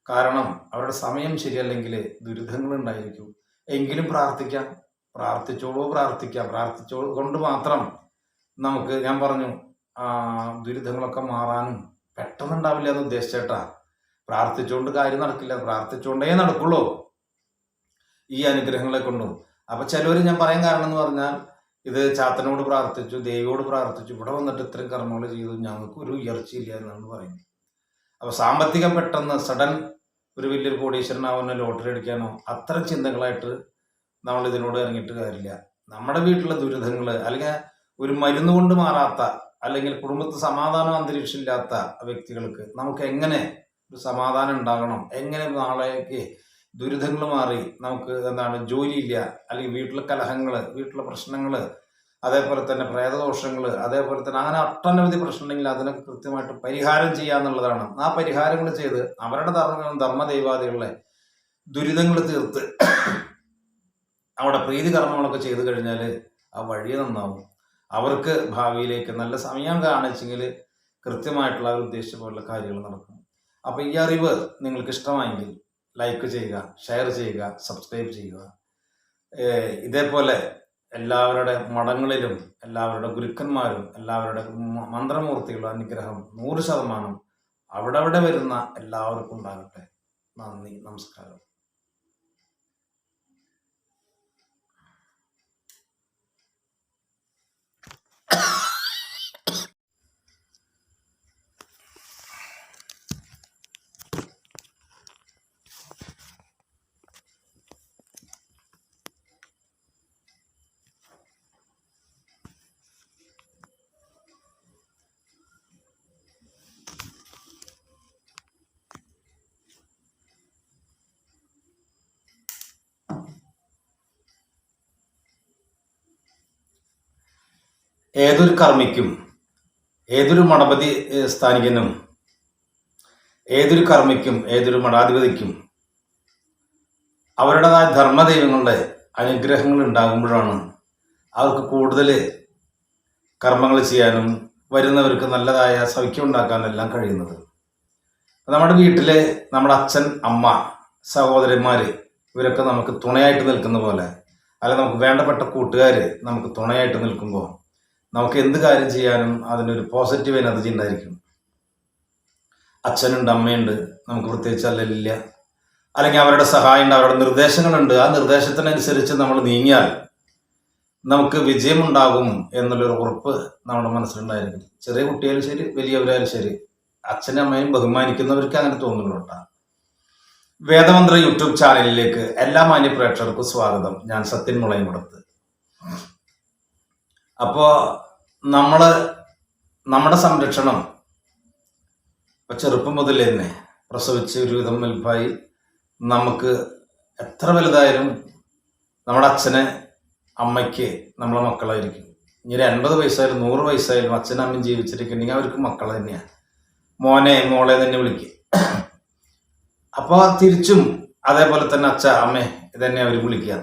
കാരണം അവരുടെ സമയം ശരിയല്ലെങ്കിൽ ദുരിതങ്ങൾ ഉണ്ടായിരിക്കും. എങ്കിലും പ്രാർത്ഥിച്ചോ കൊണ്ട് മാത്രം നമുക്ക്, ഞാൻ പറഞ്ഞു, ദുരിതങ്ങളൊക്കെ മാറാനും പെട്ടെന്നുണ്ടാവില്ല എന്ന് ഉദ്ദേശിച്ചേട്ടാ. പ്രാർത്ഥിച്ചുകൊണ്ട് കാര്യം നടക്കില്ല, പ്രാർത്ഥിച്ചുകൊണ്ടേ നടക്കുള്ളൂ ഈ അനുഗ്രഹങ്ങളെ കൊണ്ടും. അപ്പൊ ചിലവർ, ഞാൻ പറയാൻ കാരണം എന്ന് പറഞ്ഞാൽ, ഇത് ചാത്തനോട് പ്രാർത്ഥിച്ചു, ദേവിയോട് പ്രാർത്ഥിച്ചു, ഇവിടെ വന്നിട്ട് ഇത്രയും കർമ്മങ്ങൾ ചെയ്തു, ഞങ്ങൾക്ക് ഒരു ഉയർച്ചയില്ല എന്നാണ് പറയുന്നത്. അപ്പൊ സാമ്പത്തികം പെട്ടെന്ന് സഡൻ ഒരു വലിയൊരു കോടീശ്വരനാവുന്ന ലോട്ടറി അടിക്കാനോ അത്തരം ചിന്തകളായിട്ട് നമ്മൾ ഇതിനോട് ഇറങ്ങിയിട്ട് കാര്യമില്ല. നമ്മുടെ വീട്ടിലെ ദുരിതങ്ങൾ, അല്ലെങ്കിൽ ഒരു മരുന്ന് കൊണ്ട് മാറാത്ത, അല്ലെങ്കിൽ കുടുംബത്തിൽ സമാധാനം അന്തരീക്ഷം ഇല്ലാത്ത വ്യക്തികൾക്ക് നമുക്ക് എങ്ങനെ ഒരു സമാധാനം ഉണ്ടാകണം, എങ്ങനെ നാളേക്ക് ദുരിതങ്ങൾ മാറി നമുക്ക് ജോലിയില്ല, അല്ലെങ്കിൽ വീട്ടിലെ കലഹങ്ങള്, വീട്ടിലെ പ്രശ്നങ്ങള്, അതേപോലെ തന്നെ പ്രേതദോഷങ്ങള്, അതേപോലെ തന്നെ അങ്ങനെ ഒട്ടനവധി പ്രശ്നമുണ്ടെങ്കിൽ അതിനൊക്കെ കൃത്യമായിട്ട് പരിഹാരം ചെയ്യാന്നുള്ളതാണ്. ആ പരിഹാരങ്ങൾ ചെയ്ത് അവരുടെ ധർമ്മദൈവാദികളെ ദുരിതങ്ങൾ തീർത്ത് അവിടെ പ്രീതി കർമ്മങ്ങളൊക്കെ ചെയ്തു കഴിഞ്ഞാൽ ആ വഴി നന്നാവും. അവർക്ക് ഭാവിയിലേക്ക് നല്ല സമയം കാണിച്ചെങ്കിൽ കൃത്യമായിട്ടുള്ള അവർ ഉദ്ദേശിച്ച പോലുള്ള കാര്യങ്ങൾ നടക്കും. അപ്പൊ ഈ അറിവ് നിങ്ങൾക്ക് ഇഷ്ടമായെങ്കിൽ ലൈക്ക് ചെയ്യുക, ഷെയർ ചെയ്യുക, സബ്സ്ക്രൈബ് ചെയ്യുക. ഇതേപോലെ എല്ലാവരുടെ മഠങ്ങളിലും എല്ലാവരുടെ ഗുരുക്കന്മാരും എല്ലാവരുടെ മന്ത്രമൂർത്തികളുടെ അനുഗ്രഹം 100% അവിടെ വരുന്ന എല്ലാവർക്കും ഉണ്ടാകട്ടെ. നന്ദി, നമസ്കാരം. ഏതൊരു കർമ്മിക്കും, ഏതൊരു മഠപതി സ്ഥാനികനും, ഏതൊരു കർമ്മിക്കും, ഏതൊരു മഠാധിപതിക്കും അവരുടേതായ ധർമ്മദൈവങ്ങളുടെ അനുഗ്രഹങ്ങൾ ഉണ്ടാകുമ്പോഴാണ് അവർക്ക് കൂടുതൽ കർമ്മങ്ങൾ ചെയ്യാനും വരുന്നവർക്ക് നല്ലതായ സൗഖ്യം ഉണ്ടാക്കാനും എല്ലാം കഴിയുന്നത്. നമ്മുടെ വീട്ടിൽ നമ്മുടെ അച്ഛൻ, അമ്മ, സഹോദരന്മാർ ഇവരൊക്കെ നമുക്ക് തുണയായിട്ട് നിൽക്കുന്ന പോലെ, അല്ല നമുക്ക് വേണ്ടപ്പെട്ട കൂട്ടുകാർ നമുക്ക് തുണയായിട്ട് നിൽക്കുമ്പോൾ നമുക്ക് എന്ത് കാര്യം ചെയ്യാനും അതിനൊരു പോസിറ്റീവ് എനർജി ഉണ്ടായിരിക്കും. അച്ഛനുണ്ട്, അമ്മയുണ്ട്, നമുക്ക് പ്രത്യേകിച്ച് അല്ലലില്ല, അല്ലെങ്കിൽ അവരുടെ സഹായം ഉണ്ട്, അവരുടെ നിർദ്ദേശങ്ങളുണ്ട്. ആ നിർദ്ദേശത്തിനനുസരിച്ച് നമ്മൾ നീങ്ങിയാൽ നമുക്ക് വിജയമുണ്ടാകും എന്നുള്ളൊരു ഉറപ്പ് നമ്മുടെ മനസ്സിലുണ്ടായിരിക്കും. ചെറിയ കുട്ടിയായാലും ശരി, വലിയവരായാലും ശരി, അച്ഛനും അമ്മയും ബഹുമാനിക്കുന്നവർക്ക് അങ്ങനെ തോന്നുന്നു കേട്ടോ. വേദമന്ത്ര യൂട്യൂബ് ചാനലിലേക്ക് എല്ലാ മാന്യ പ്രേക്ഷകർക്കും സ്വാഗതം. ഞാൻ സത്യൻ മുളയംകുടത്ത്. അപ്പോൾ നമ്മുടെ സംരക്ഷണം ഇപ്പം ചെറുപ്പം മുതൽ തന്നെ പ്രസവിച്ച് ഒരുവിധം വലുപ്പമായി നമുക്ക് എത്ര വലുതായാലും നമ്മുടെ അച്ഛന് അമ്മയ്ക്ക് നമ്മളെ മക്കളായിരിക്കും. ഇനി 80 വയസ്സായാലും 100 വയസ്സായാലും അച്ഛനും അമ്മയും ജീവിച്ചിരിക്കുന്നുണ്ടെങ്കിൽ അവർക്ക് മക്കൾ തന്നെയാണ്. മോനെ, മോളെ തന്നെ വിളിക്കുക. അപ്പോൾ തിരിച്ചും അതേപോലെ തന്നെ അച്ഛ, അമ്മേ ഇതന്നെ അവർ വിളിക്കുക.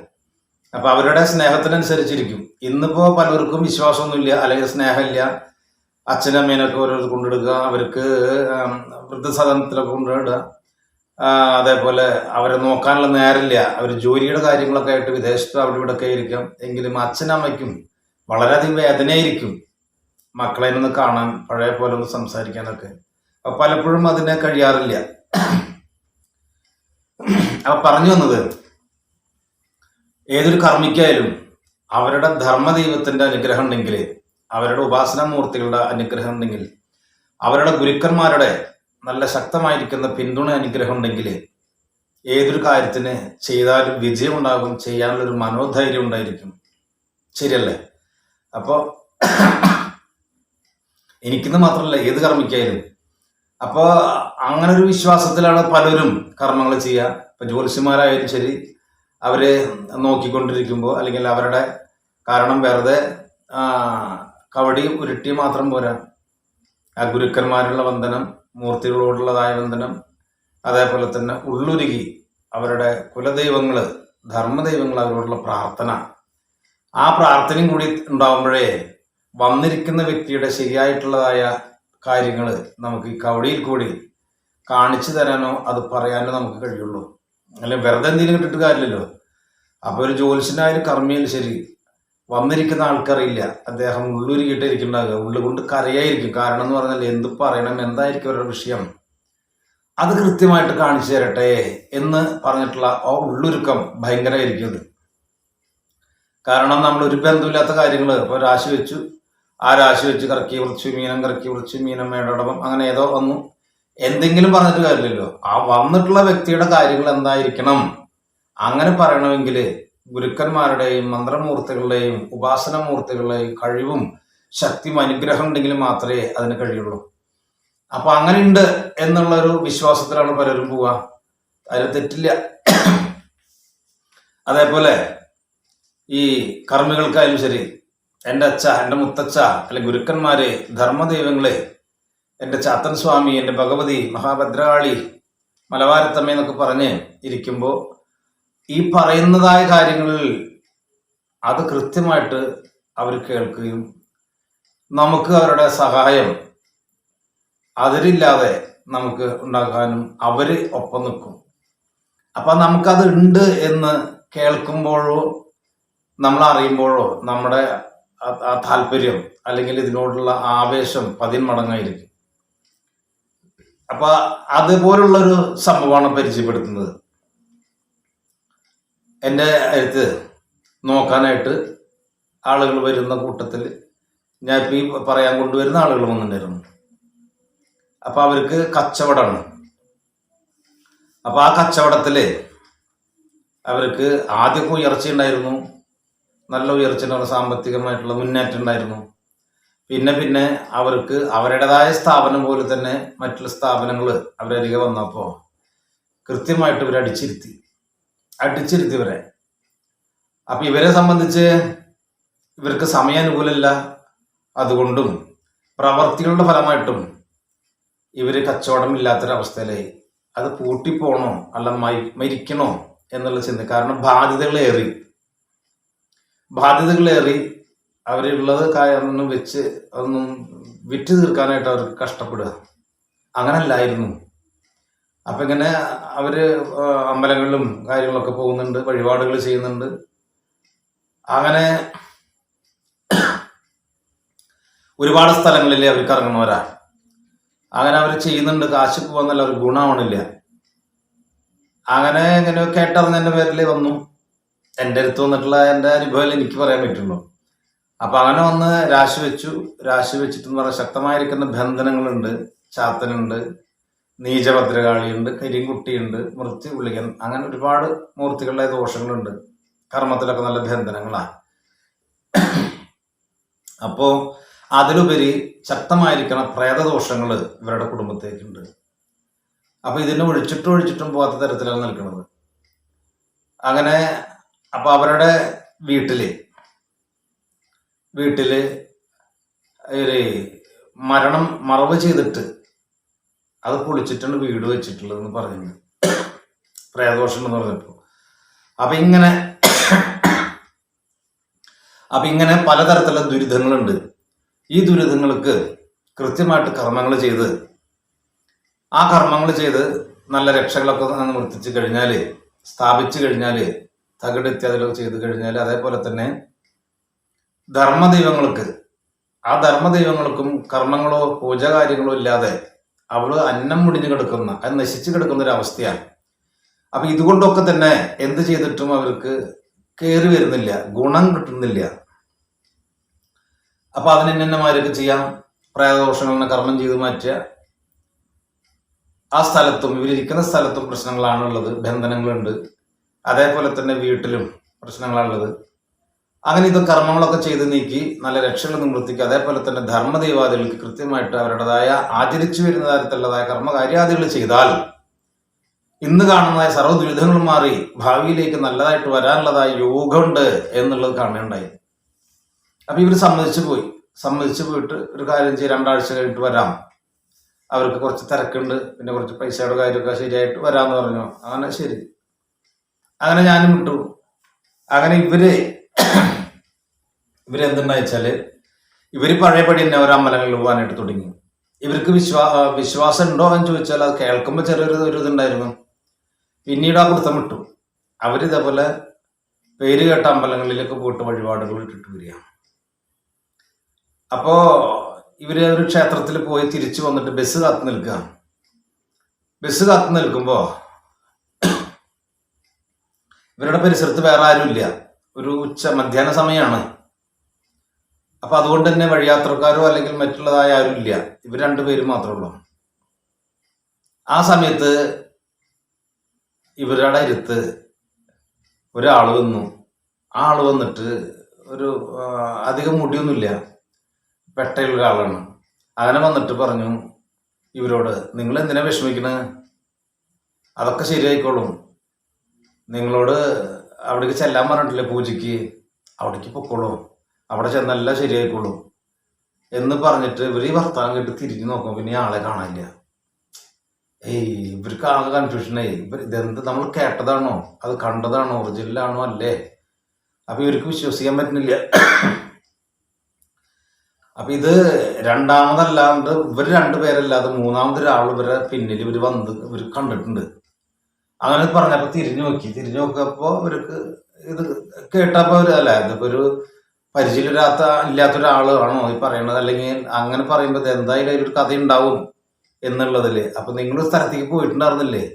അപ്പോൾ അവരുടെ സ്നേഹത്തിനനുസരിച്ചിരിക്കും. ഇന്നിപ്പോൾ പലർക്കും വിശ്വാസമൊന്നുമില്ല, അല്ലെങ്കിൽ സ്നേഹമില്ല. അച്ഛനും അമ്മേനൊക്കെ ഓരോരുത്തർ കൊണ്ടിടുക, അവർക്ക് വൃദ്ധസദനത്തിലൊക്കെ കൊണ്ടിടുക. അതേപോലെ അവരെ നോക്കാനുള്ള നേരമില്ല. അവർ ജോലിയുടെ കാര്യങ്ങളൊക്കെ ആയിട്ട് വിദേശത്ത് അവിടെ ഇവിടെ ഒക്കെ ആയിരിക്കാം. എങ്കിലും അച്ഛനമ്മയ്ക്കും വളരെയധികം വേദനയായിരിക്കും മക്കളെ ഒന്ന് കാണാൻ, പഴയ പോലെ ഒന്ന് സംസാരിക്കാനൊക്കെ. അപ്പൊ പലപ്പോഴും അതിനെ കഴിയാറില്ല. അപ്പൊ പറഞ്ഞു വന്നത്, ഏതൊരു കർമ്മിക്കായാലും അവരുടെ ധർമ്മദൈവത്തിന്റെ അനുഗ്രഹം ഉണ്ടെങ്കിൽ, അവരുടെ ഉപാസനാമൂർത്തികളുടെ അനുഗ്രഹം ഉണ്ടെങ്കിൽ, അവരുടെ ഗുരുക്കന്മാരുടെ നല്ല ശക്തമായിരിക്കുന്ന പിന്തുണ അനുഗ്രഹം ഉണ്ടെങ്കിൽ ഏതൊരു കാര്യത്തിന് ചെയ്താലും വിജയം ഉണ്ടാകും, ചെയ്യാനുള്ളൊരു മനോധൈര്യം ഉണ്ടായിരിക്കും. ശരിയല്ലേ? അപ്പോൾ എനിക്കിന്ന് മാത്രമല്ല, ഏത് കർമ്മിക്കായാലും. അപ്പോൾ അങ്ങനെ ഒരു വിശ്വാസത്തിലാണ് പലരും കർമ്മങ്ങൾ ചെയ്യുക. ഇപ്പം ജ്യോത്സ്യന്മാരായാലും ശരി, അവര് നോക്കിക്കൊണ്ടിരിക്കുമ്പോൾ, അല്ലെങ്കിൽ അവരുടെ കാരണം വെറുതെ കവടി ഉരുട്ടി മാത്രം പോരാ. ആ ഗുരുക്കന്മാരുള്ള വന്ദനം, മൂർത്തികളോടുള്ളതായ വന്ദനം, അതേപോലെ തന്നെ ഉള്ളുരുകി അവരുടെ കുലദൈവങ്ങൾ, ധർമ്മദൈവങ്ങൾ, അവരോടുള്ള പ്രാർത്ഥന, ആ പ്രാർത്ഥനയും കൂടി ഉണ്ടാവുമ്പോഴേ വന്നിരിക്കുന്ന വ്യക്തിയുടെ ശരിയായിട്ടുള്ളതായ കാര്യങ്ങൾ നമുക്ക് ഈ കവടിയിൽ കൂടി കാണിച്ചു തരാനോ അത് പറയാനോ നമുക്ക് കഴിയുള്ളൂ. അല്ലെങ്കിൽ വെറുതെ എന്തെങ്കിലും കിട്ടിയിട്ട് കാര്യമില്ലല്ലോ. അപ്പോൾ ഒരു ജ്യോത്സ്യനായാലും കർമ്മിയായാലും ശരി, വന്നിരിക്കുന്ന ആൾക്കറിയില്ല അദ്ദേഹം ഉള്ളുരുകിട്ടിരിക്കുന്നുണ്ടാകുക, ഉള്ളുകൊണ്ട് കരയായിരിക്കും. കാരണം എന്ന് പറഞ്ഞാൽ എന്ത് പറയണം, എന്തായിരിക്കും അവരുടെ വിഷയം, അത് കൃത്യമായിട്ട് കാണിച്ചു തരട്ടെ എന്ന് പറഞ്ഞിട്ടുള്ള ആ ഉള്ളുരുക്കം ഭയങ്കരമായിരിക്കും അത്. കാരണം നമ്മൾ ഒരു ബന്ധമില്ലാത്ത കാര്യങ്ങൾ, ഇപ്പോൾ രാശി വെച്ചു, ആ രാശി വെച്ച് കറക്കി കുറിച്ച് മീനം മേടടവം അങ്ങനെ ഏതോ വന്നു, എന്തെങ്കിലും പറഞ്ഞിട്ട് കാര്യമില്ലല്ലോ. ആ വന്നിട്ടുള്ള വ്യക്തിയുടെ കാര്യങ്ങൾ എന്തായിരിക്കണം, അങ്ങനെ പറയണമെങ്കിൽ ഗുരുക്കന്മാരുടെയും മന്ത്രമൂർത്തികളുടെയും ഉപാസനമൂർത്തികളുടെയും കഴിവും ശക്തിയും അനുഗ്രഹം ഉണ്ടെങ്കിൽ മാത്രമേ അതിന് കഴിയുള്ളൂ. അപ്പൊ അങ്ങനെ ഉണ്ട് എന്നുള്ള ഒരു വിശ്വാസത്തിലാണ് പലരും പോവുക. അതിൽ തെറ്റില്ല. അതേപോലെ ഈ കർമ്മികൾക്കായാലും ശരി, എൻ്റെ അച്ഛ, എൻ്റെ മുത്തച്ഛ, അല്ലെങ്കിൽ ഗുരുക്കന്മാരെ, ധർമ്മദൈവങ്ങളെ, എൻ്റെ ചാത്തൻ സ്വാമി, എൻ്റെ ഭഗവതി, മഹാഭദ്രകാളി, മലവാരത്തമ്മ എന്നൊക്കെ പറഞ്ഞ് ഇരിക്കുമ്പോൾ ഈ പറയുന്നതായ കാര്യങ്ങളിൽ അത് കൃത്യമായിട്ട് അവർ കേൾക്കുകയും നമുക്ക് അവരുടെ സഹായം അതിരില്ലാതെ നമുക്ക് ഉണ്ടാക്കാനും അവര് ഒപ്പം നിൽക്കും. അപ്പൊ നമുക്കത് ഉണ്ട് എന്ന് കേൾക്കുമ്പോഴോ നമ്മൾ അറിയുമ്പോഴോ നമ്മുടെ ആ താല്പര്യം അല്ലെങ്കിൽ ഇതിനോടുള്ള ആവേശം 10 മടങ്ങായിരിക്കും. അപ്പൊ അതുപോലുള്ളൊരു സംഭവമാണ് പരിചയപ്പെടുത്തുന്നത്. എൻ്റെ അടുത്ത് നോക്കാനായിട്ട് ആളുകൾ വരുന്ന കൂട്ടത്തിൽ ഞാൻ ഇപ്പം ഈ പറയാൻ കൊണ്ടുവരുന്ന ആളുകൾ വന്നിട്ടുണ്ടായിരുന്നു. അപ്പൊ അവർക്ക് കച്ചവടമാണ്. അപ്പൊ ആ കച്ചവടത്തില് അവർക്ക് ആദ്യമൊക്കെ ഉയർച്ച ഉണ്ടായിരുന്നു, നല്ല ഉയർച്ച ഉണ്ടായിരുന്നു, സാമ്പത്തികമായിട്ടുള്ള മുന്നേറ്റം ഉണ്ടായിരുന്നു. പിന്നെ അവർക്ക് അവരുടേതായ സ്ഥാപനം പോലെ തന്നെ മറ്റുള്ള സ്ഥാപനങ്ങൾ അവരരികെ വന്നപ്പോൾ കൃത്യമായിട്ട് ഇവരെ അടിച്ചിരുത്തി ഇവരെ. അപ്പൊ ഇവരെ സംബന്ധിച്ച് ഇവർക്ക് സമയാനുകൂലമല്ല, അതുകൊണ്ടും പ്രവർത്തികളുടെ ഫലമായിട്ടും ഇവർ കച്ചവടം ഇല്ലാത്തൊരവസ്ഥയിലായി. അത് പൂട്ടിപ്പോണോ അല്ല മരിക്കണോ എന്നുള്ള ചിന്ത. കാരണം ബാധ്യതകളേറി അവരുള്ളത് ഒന്നും വെച്ച് അതൊന്നും വിറ്റ് തീർക്കാനായിട്ട് അവർക്ക് കഷ്ടപ്പെടുക. അങ്ങനല്ലായിരുന്നു. അപ്പം ഇങ്ങനെ അവർ അമ്പലങ്ങളിലും കാര്യങ്ങളൊക്കെ പോകുന്നുണ്ട്, വഴിപാടുകൾ ചെയ്യുന്നുണ്ട്. അങ്ങനെ ഒരുപാട് സ്ഥലങ്ങളിൽ അവർക്ക് ഇറങ്ങുന്നവരാ. അങ്ങനെ അവർ ചെയ്യുന്നുണ്ട്, കാശ് പോകാന്നല്ല, ഒരു ഗുണമാവണില്ല. അങ്ങനെ ഇങ്ങനെ കേട്ടറിഞ്ഞതിൻ്റെ പേരിൽ വന്നു. എൻ്റെ അടുത്ത് വന്നിട്ടുള്ള എൻ്റെ അനുഭവം എനിക്ക് പറയാൻ പറ്റുള്ളൂ. അപ്പം അങ്ങനെ വന്ന് രാശി വെച്ചിട്ടെന്ന് പറഞ്ഞാൽ ശക്തമായിരിക്കുന്ന ബന്ധനങ്ങളുണ്ട്. ചാത്തനുണ്ട്, നീചഭദ്രകാളിയുണ്ട്, കരിങ്കുട്ടിയുണ്ട്, മൃത്യു പുള്ളികൻ, അങ്ങനെ ഒരുപാട് മൂർത്തികളുടെ ദോഷങ്ങളുണ്ട്. കർമ്മത്തിലൊക്കെ നല്ല ബന്ധനങ്ങളാണ്. അപ്പോൾ അതിലുപരി ശക്തമായിരിക്കുന്ന പ്രേതദോഷങ്ങൾ ഇവരുടെ കുടുംബത്തേക്കുണ്ട്. അപ്പൊ ഇതിനെ ഒഴിച്ചിട്ടും പോകാത്ത തരത്തിലാണ് നിൽക്കുന്നത്. അങ്ങനെ അപ്പൊ അവരുടെ വീട്ടില് ഒരു മറവ് ചെയ്തിട്ട് അത് പൊളിച്ചിട്ടാണ് വീട് വെച്ചിട്ടുള്ളതെന്ന് പറഞ്ഞിട്ടുണ്ട്. പ്രേതദോഷം എന്ന് പറഞ്ഞപ്പോ അപ്പൊ ഇങ്ങനെ പലതരത്തിലുള്ള ദുരിതങ്ങളുണ്ട്. ഈ ദുരിതങ്ങൾക്ക് കൃത്യമായിട്ട് കർമ്മങ്ങൾ ചെയ്ത് നല്ല രക്ഷകളൊക്കെ നിവർത്തിച്ച് കഴിഞ്ഞാൽ, സ്ഥാപിച്ചു കഴിഞ്ഞാൽ, തകിട് ഇത്യാദികളൊക്കെ ചെയ്ത് കഴിഞ്ഞാൽ, അതേപോലെ തന്നെ ധർമ്മദൈവങ്ങൾക്കും കർമ്മങ്ങളോ പൂജാകാര്യങ്ങളോ ഇല്ലാതെ അവള് അന്നം മുടിഞ്ഞു കിടക്കുന്ന, അത് നശിച്ചു കിടക്കുന്ന ഒരു അവസ്ഥയാണ്. അപ്പൊ ഇതുകൊണ്ടൊക്കെ തന്നെ എന്ത് ചെയ്തിട്ടും അവർക്ക് കയറി വരുന്നില്ല, ഗുണം കിട്ടുന്നില്ല. അപ്പൊ അതിനെന്നമാരൊക്കെ ചെയ്യാം. പ്രേതദോഷങ്ങളെ കർമ്മം ചെയ്ത് മാറ്റുക. ആ സ്ഥലത്തും ഇവരിയ്ക്കുന്ന സ്ഥലത്തും പ്രശ്നങ്ങളാണുള്ളത്, ബന്ധനങ്ങളുണ്ട്. അതേപോലെ തന്നെ വീട്ടിലും പ്രശ്നങ്ങളാണുള്ളത്. അങ്ങനെ ഇത് കർമ്മങ്ങളൊക്കെ ചെയ്ത് നീക്കി നല്ല രക്ഷകൾ നിവൃത്തിക്കുക. അതേപോലെ തന്നെ ധർമ്മദൈവാദികൾക്ക് കൃത്യമായിട്ട് അവരുടേതായ ആചരിച്ചു വരുന്ന തരത്തിലുള്ളതായ കർമ്മകാര്യാദികൾ ചെയ്താൽ ഇന്ന് കാണുന്നതായ സർവ്വ ദുരിതങ്ങളും മാറി ഭാവിയിലേക്ക് നല്ലതായിട്ട് വരാനുള്ളതായ യോഗമുണ്ട് എന്നുള്ളത് കാണുകയുണ്ടായി. അപ്പൊ ഇവർ സമ്മതിച്ചു പോയിട്ട് ഒരു കാര്യം ചെയ്യും, 2 ആഴ്ച കഴിഞ്ഞിട്ട് വരാം, അവർക്ക് കുറച്ച് തിരക്കുണ്ട്, പിന്നെ കുറച്ച് പൈസയുടെ കാര്യമൊക്കെ ശരിയായിട്ട് വരാമെന്ന് പറഞ്ഞു. അങ്ങനെ ശരി, അങ്ങനെ ഞാനും വിട്ടു. അങ്ങനെ ഇവരെന്തുണ്ടാ വെച്ചാല് ഇവര് പഴയപടി തന്നെ ഓരോ അമ്പലങ്ങളിൽ പോകാനായിട്ട് തുടങ്ങി. ഇവർക്ക് വിശ്വാസം ഉണ്ടോ എന്ന് ചോദിച്ചാൽ അത് കേൾക്കുമ്പോൾ ചെറിയൊരു ഇതുണ്ടായിരുന്നു. പിന്നീട് ആ പിടുത്തം വിട്ടു. അവരിതേപോലെ പേര് കേട്ട അമ്പലങ്ങളിലേക്ക് പോയിട്ട് വഴിപാടുകൾ ഇട്ടിട്ട് വരിക. അപ്പോ ഇവര് ഒരു ക്ഷേത്രത്തിൽ പോയി തിരിച്ചു വന്നിട്ട് ബസ് കാത്തു നിൽക്കുമ്പോ ഇവരുടെ പരിസരത്ത് വേറെ ആരും ഇല്ല. ഒരു മധ്യാഹ്ന സമയമാണ്. അപ്പൊ അതുകൊണ്ട് തന്നെ വഴിയാത്രക്കാരോ അല്ലെങ്കിൽ മറ്റുള്ളതായ ആരും ഇല്ല. ഇവർ 2 പേരും മാത്രമേ ഉള്ളൂ. ആ സമയത്ത് ഇവരുടെ അടുത്ത് ഒരാൾ വന്നു. ആ ആള് വന്നിട്ട് ഒരു അധികം മുടിയൊന്നുമില്ല, പെട്ടയുള്ള ഒരാളാണ്. അങ്ങനെ വന്നിട്ട് പറഞ്ഞു ഇവരോട്, നിങ്ങൾ എന്തിനാ വിഷമിക്കണേ? അതൊക്കെ ശരിയായിക്കോളും. നിങ്ങളോട് അവിടേക്ക് ചെല്ലാൻ പറഞ്ഞിട്ടില്ലേ പൂജയ്ക്ക്? അവിടേക്ക് പൊക്കോളൂ, അവിടെ ചെന്നെല്ലാം ശരിയായിക്കോളും എന്ന് പറഞ്ഞിട്ട് ഇവർ ഈ വർത്താനം കേട്ട് തിരിഞ്ഞു നോക്കും. പിന്നെ ആളെ കാണാനില്ല. ഇവർക്ക് ആകെ കൺഫ്യൂഷനായി. ഇതെന്ത് നമ്മൾ കേട്ടതാണോ, അത് കണ്ടതാണോ, ഒറിജിനലാണോ അല്ലേ? അപ്പൊ ഇവർക്ക് വിശ്വസിക്കാൻ പറ്റുന്നില്ല. അപ്പൊ ഇത് രണ്ടാമതല്ലാണ്ട് ഇവർ 2 പേരല്ലാതെ 3ാമതൊരാൾ ഇവരെ പിന്നിൽ ഇവർ കണ്ടിട്ടുണ്ട്. അങ്ങനെ പറഞ്ഞപ്പോ തിരിഞ്ഞു നോക്കിയപ്പോ ഇവർക്ക് ഇത് കേട്ടപ്പോ ഇതിപ്പോ ഒരു ഇല്ലാത്തൊരാളാണോ ഈ പറയണത്, അല്ലെങ്കിൽ അങ്ങനെ പറയുമ്പോ എന്തായാലും അതിലൊരു കഥ ഉണ്ടാവും എന്നുള്ളതില്. അപ്പൊ നിങ്ങൾ സ്ഥലത്തേക്ക് പോയിട്ടുണ്ടായിരുന്നില്ലേ,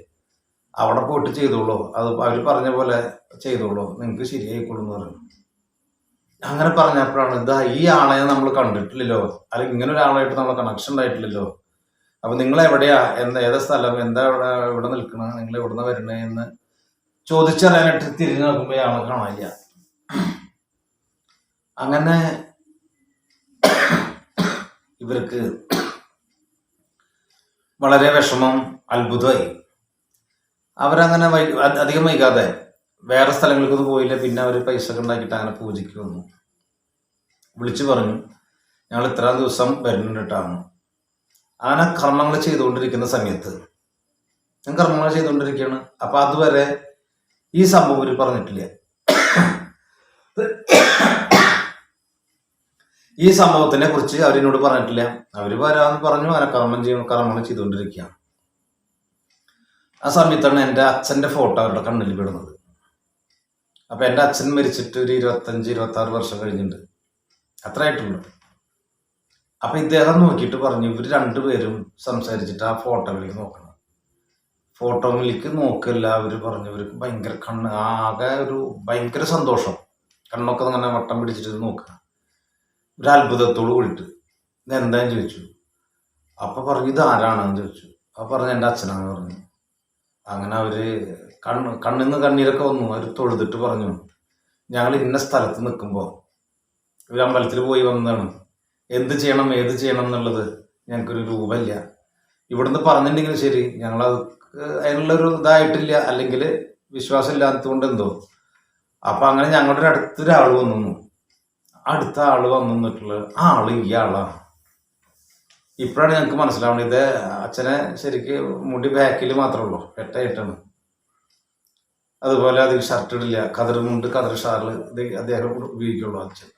അവിടെ പോയിട്ട് ചെയ്തോളൂ, അത് അവര് പറഞ്ഞ പോലെ ചെയ്തോളൂ, നിങ്ങൾക്ക് ശരിയായിക്കോളൂ എന്ന് പറഞ്ഞു. അങ്ങനെ പറഞ്ഞപ്പോഴാണ് ഈ ആളെ നമ്മൾ കണ്ടിട്ടില്ലല്ലോ, അല്ലെങ്കിൽ ഇങ്ങനെ ഒരാളായിട്ട് നമ്മൾ കണക്ഷൻ ഉണ്ടായിട്ടില്ലല്ലോ. അപ്പൊ നിങ്ങൾ എവിടെയാ, ഏതാ സ്ഥലം, എന്താ ഇവിടെ നിൽക്കണത്, നിങ്ങൾ എവിടുന്ന വരണേ എന്ന് ചോദിച്ചറിയാനായിട്ട് തിരിഞ്ഞു നോക്കുമ്പോ ആളെ കാണാനില്ല. അങ്ങനെ ഇവർക്ക് വളരെ വിഷമം, അത്ഭുതമായി. അവരങ്ങനെ അധികം വൈകാതെ വേറെ സ്ഥലങ്ങൾക്കൊന്നും പോയില്ല. പിന്നെ അവർ പൈസ ഒക്കെ ഉണ്ടാക്കിയിട്ട് അങ്ങനെ പൂജയ്ക്ക് വന്നു. വിളിച്ചു പറഞ്ഞു ഞങ്ങൾ ഇത്ര ദിവസം വരുന്നുണ്ടിട്ടാണ്. അങ്ങനെ കർമ്മങ്ങൾ ചെയ്തുകൊണ്ടിരിക്കുന്ന സമയത്ത് ഞാൻ കർമ്മങ്ങൾ ചെയ്തുകൊണ്ടിരിക്കുകയാണ്. അപ്പൊ അതുവരെ ഈ സംഭവം ഇവർ പറഞ്ഞിട്ടില്ല. ഈ സംഭവത്തിനെ കുറിച്ച് അവരെന്നോട് പറഞ്ഞിട്ടില്ല. അവര് വരാന്ന് പറഞ്ഞു. അങ്ങനെ കർമ്മങ്ങൾ ചെയ്തുകൊണ്ടിരിക്കുകയാണ്. ആ സമയത്താണ് എൻ്റെ അച്ഛൻ്റെ ഫോട്ടോ അവരുടെ കണ്ണിൽ വിടുന്നത്. അപ്പൊ എൻ്റെ അച്ഛൻ മരിച്ചിട്ട് ഒരു 25-26 വർഷം കഴിഞ്ഞിട്ടുണ്ട്, അത്ര ആയിട്ടുള്ളൂ. അപ്പൊ ഇദ്ദേഹം നോക്കിയിട്ട് പറഞ്ഞു, ഇവർ രണ്ടുപേരും സംസാരിച്ചിട്ട് ആ ഫോട്ടോയിലേക്ക് നോക്കണം. ഫോട്ടോയിലേക്ക് നോക്കില്ല. അവര് പറഞ്ഞു ഇവർക്ക് ഭയങ്കര ആകെ ഒരു ഭയങ്കര സന്തോഷം, കണ്ണൊക്കെ അങ്ങനെ വട്ടം പിടിച്ചിട്ട് നോക്കുക, ഒരു അത്ഭുതത്തോട് കൂടിയിട്ട്. ഇതെന്താന്ന് ചോദിച്ചു. അപ്പൊ പറഞ്ഞു ഇത് ആരാണെന്ന് ചോദിച്ചു. അപ്പൊ പറഞ്ഞു എൻ്റെ അച്ഛനാന്ന് പറഞ്ഞു. അങ്ങനെ അവര് കണ്ണിന്ന് കണ്ണീരൊക്കെ വന്നു. അവർ തൊഴുതിട്ട് പറഞ്ഞു, ഞങ്ങൾ ഇന്ന സ്ഥലത്ത് നിൽക്കുമ്പോൾ ഒരു അമ്പലത്തിൽ പോയി വന്നതാണ്, എന്ത് ചെയ്യണം ഏത് ചെയ്യണം എന്നുള്ളത് ഞങ്ങൾക്കൊരു രൂപമില്ല. ഇവിടുന്ന് പറഞ്ഞിട്ടുണ്ടെങ്കിൽ ശരി, ഞങ്ങളത് അതിനുള്ളൊരു ഇതായിട്ടില്ല, അല്ലെങ്കിൽ വിശ്വാസം ഇല്ലാത്തതുകൊണ്ട് എന്തോ. അപ്പൊ അങ്ങനെ ഞങ്ങളുടെ ഒരു അടുത്തൊരാൾ വന്നു. അടുത്ത ആള് വന്നിട്ടുള്ള ആ ആള് ഈ ആളാണ്. ഇപ്പോഴാണ് ഞങ്ങൾക്ക് മനസ്സിലാവുന്നത്. ഇത് അച്ഛനെ ശരിക്ക് മുടി ബാക്കിൽ മാത്രമേ ഉള്ളൂ, വെട്ടായിട്ടാണ്. അതുപോലെ അതിൽ ഷർട്ട് ഇടില്ല, കതിർ ഷാറിൽ ഇത് അദ്ദേഹം ഉപയോഗിക്കുള്ളൂ അച്ഛൻ.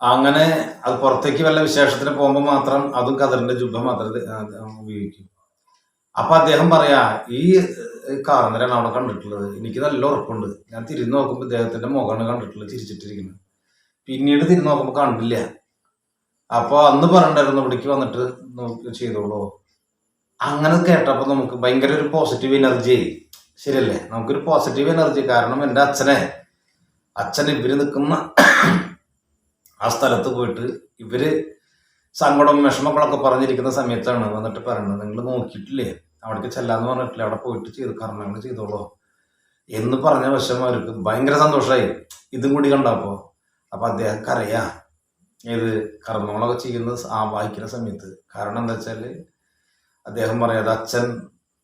അങ്ങനെ അത് പുറത്തേക്ക് വല്ല വിശേഷത്തിന് പോകുമ്പോൾ മാത്രം അതും കതിറിന്റെ ജുബ്ബ മാത്രം ഉപയോഗിക്കും. അപ്പൊ അദ്ദേഹം പറയാ, ഈ കാർന്നരാണ് അവിടെ കണ്ടിട്ടുള്ളത്, എനിക്ക് നല്ല ഉറപ്പുണ്ട്. ഞാൻ തിരിഞ്ഞു നോക്കുമ്പോൾ ഇദ്ദേഹത്തിന്റെ മുഖമാണ് കണ്ടിട്ടുള്ളത്, ചിരിച്ചിട്ടിരിക്കുന്നത്. പിന്നീട് തിരിഞ്ഞു നോക്കുമ്പോൾ കണ്ടില്ല. അപ്പൊ അന്ന് പറഞ്ഞിട്ടുണ്ടായിരുന്നു ഇവിടേക്ക് വന്നിട്ട് ചെയ്തോളൂ. അങ്ങനെ കേട്ടപ്പോ നമുക്ക് ഭയങ്കര ഒരു പോസിറ്റീവ് എനർജി. ശരിയല്ലേ? നമുക്കൊരു പോസിറ്റീവ് എനർജി. കാരണം എൻ്റെ അച്ഛൻ ഇവര് നിൽക്കുന്ന ആ സ്ഥലത്ത് പോയിട്ട് ഇവര് സങ്കടവും വിഷമങ്ങളൊക്കെ പറഞ്ഞിരിക്കുന്ന സമയത്താണ് വന്നിട്ട് പറയുന്നത്, നിങ്ങൾ നോക്കിയിട്ടില്ലേ, അവിടേക്ക് ചെല്ലാന്ന് പറഞ്ഞിട്ടില്ലേ, അവിടെ പോയിട്ട് കർമ്മങ്ങൾ ചെയ്തോളൂ എന്ന് പറഞ്ഞ വശം അവർക്ക് ഭയങ്കര സന്തോഷമായി ഇതും കൂടി കണ്ടപ്പോ. അപ്പൊ അദ്ദേഹം കരയാ ഏത് കർമ്മങ്ങളൊക്കെ ചെയ്യുന്നത് വായിക്കുന്ന സമയത്ത്. കാരണം എന്താ വെച്ചാല് അദ്ദേഹം പറയാതെ അച്ഛൻ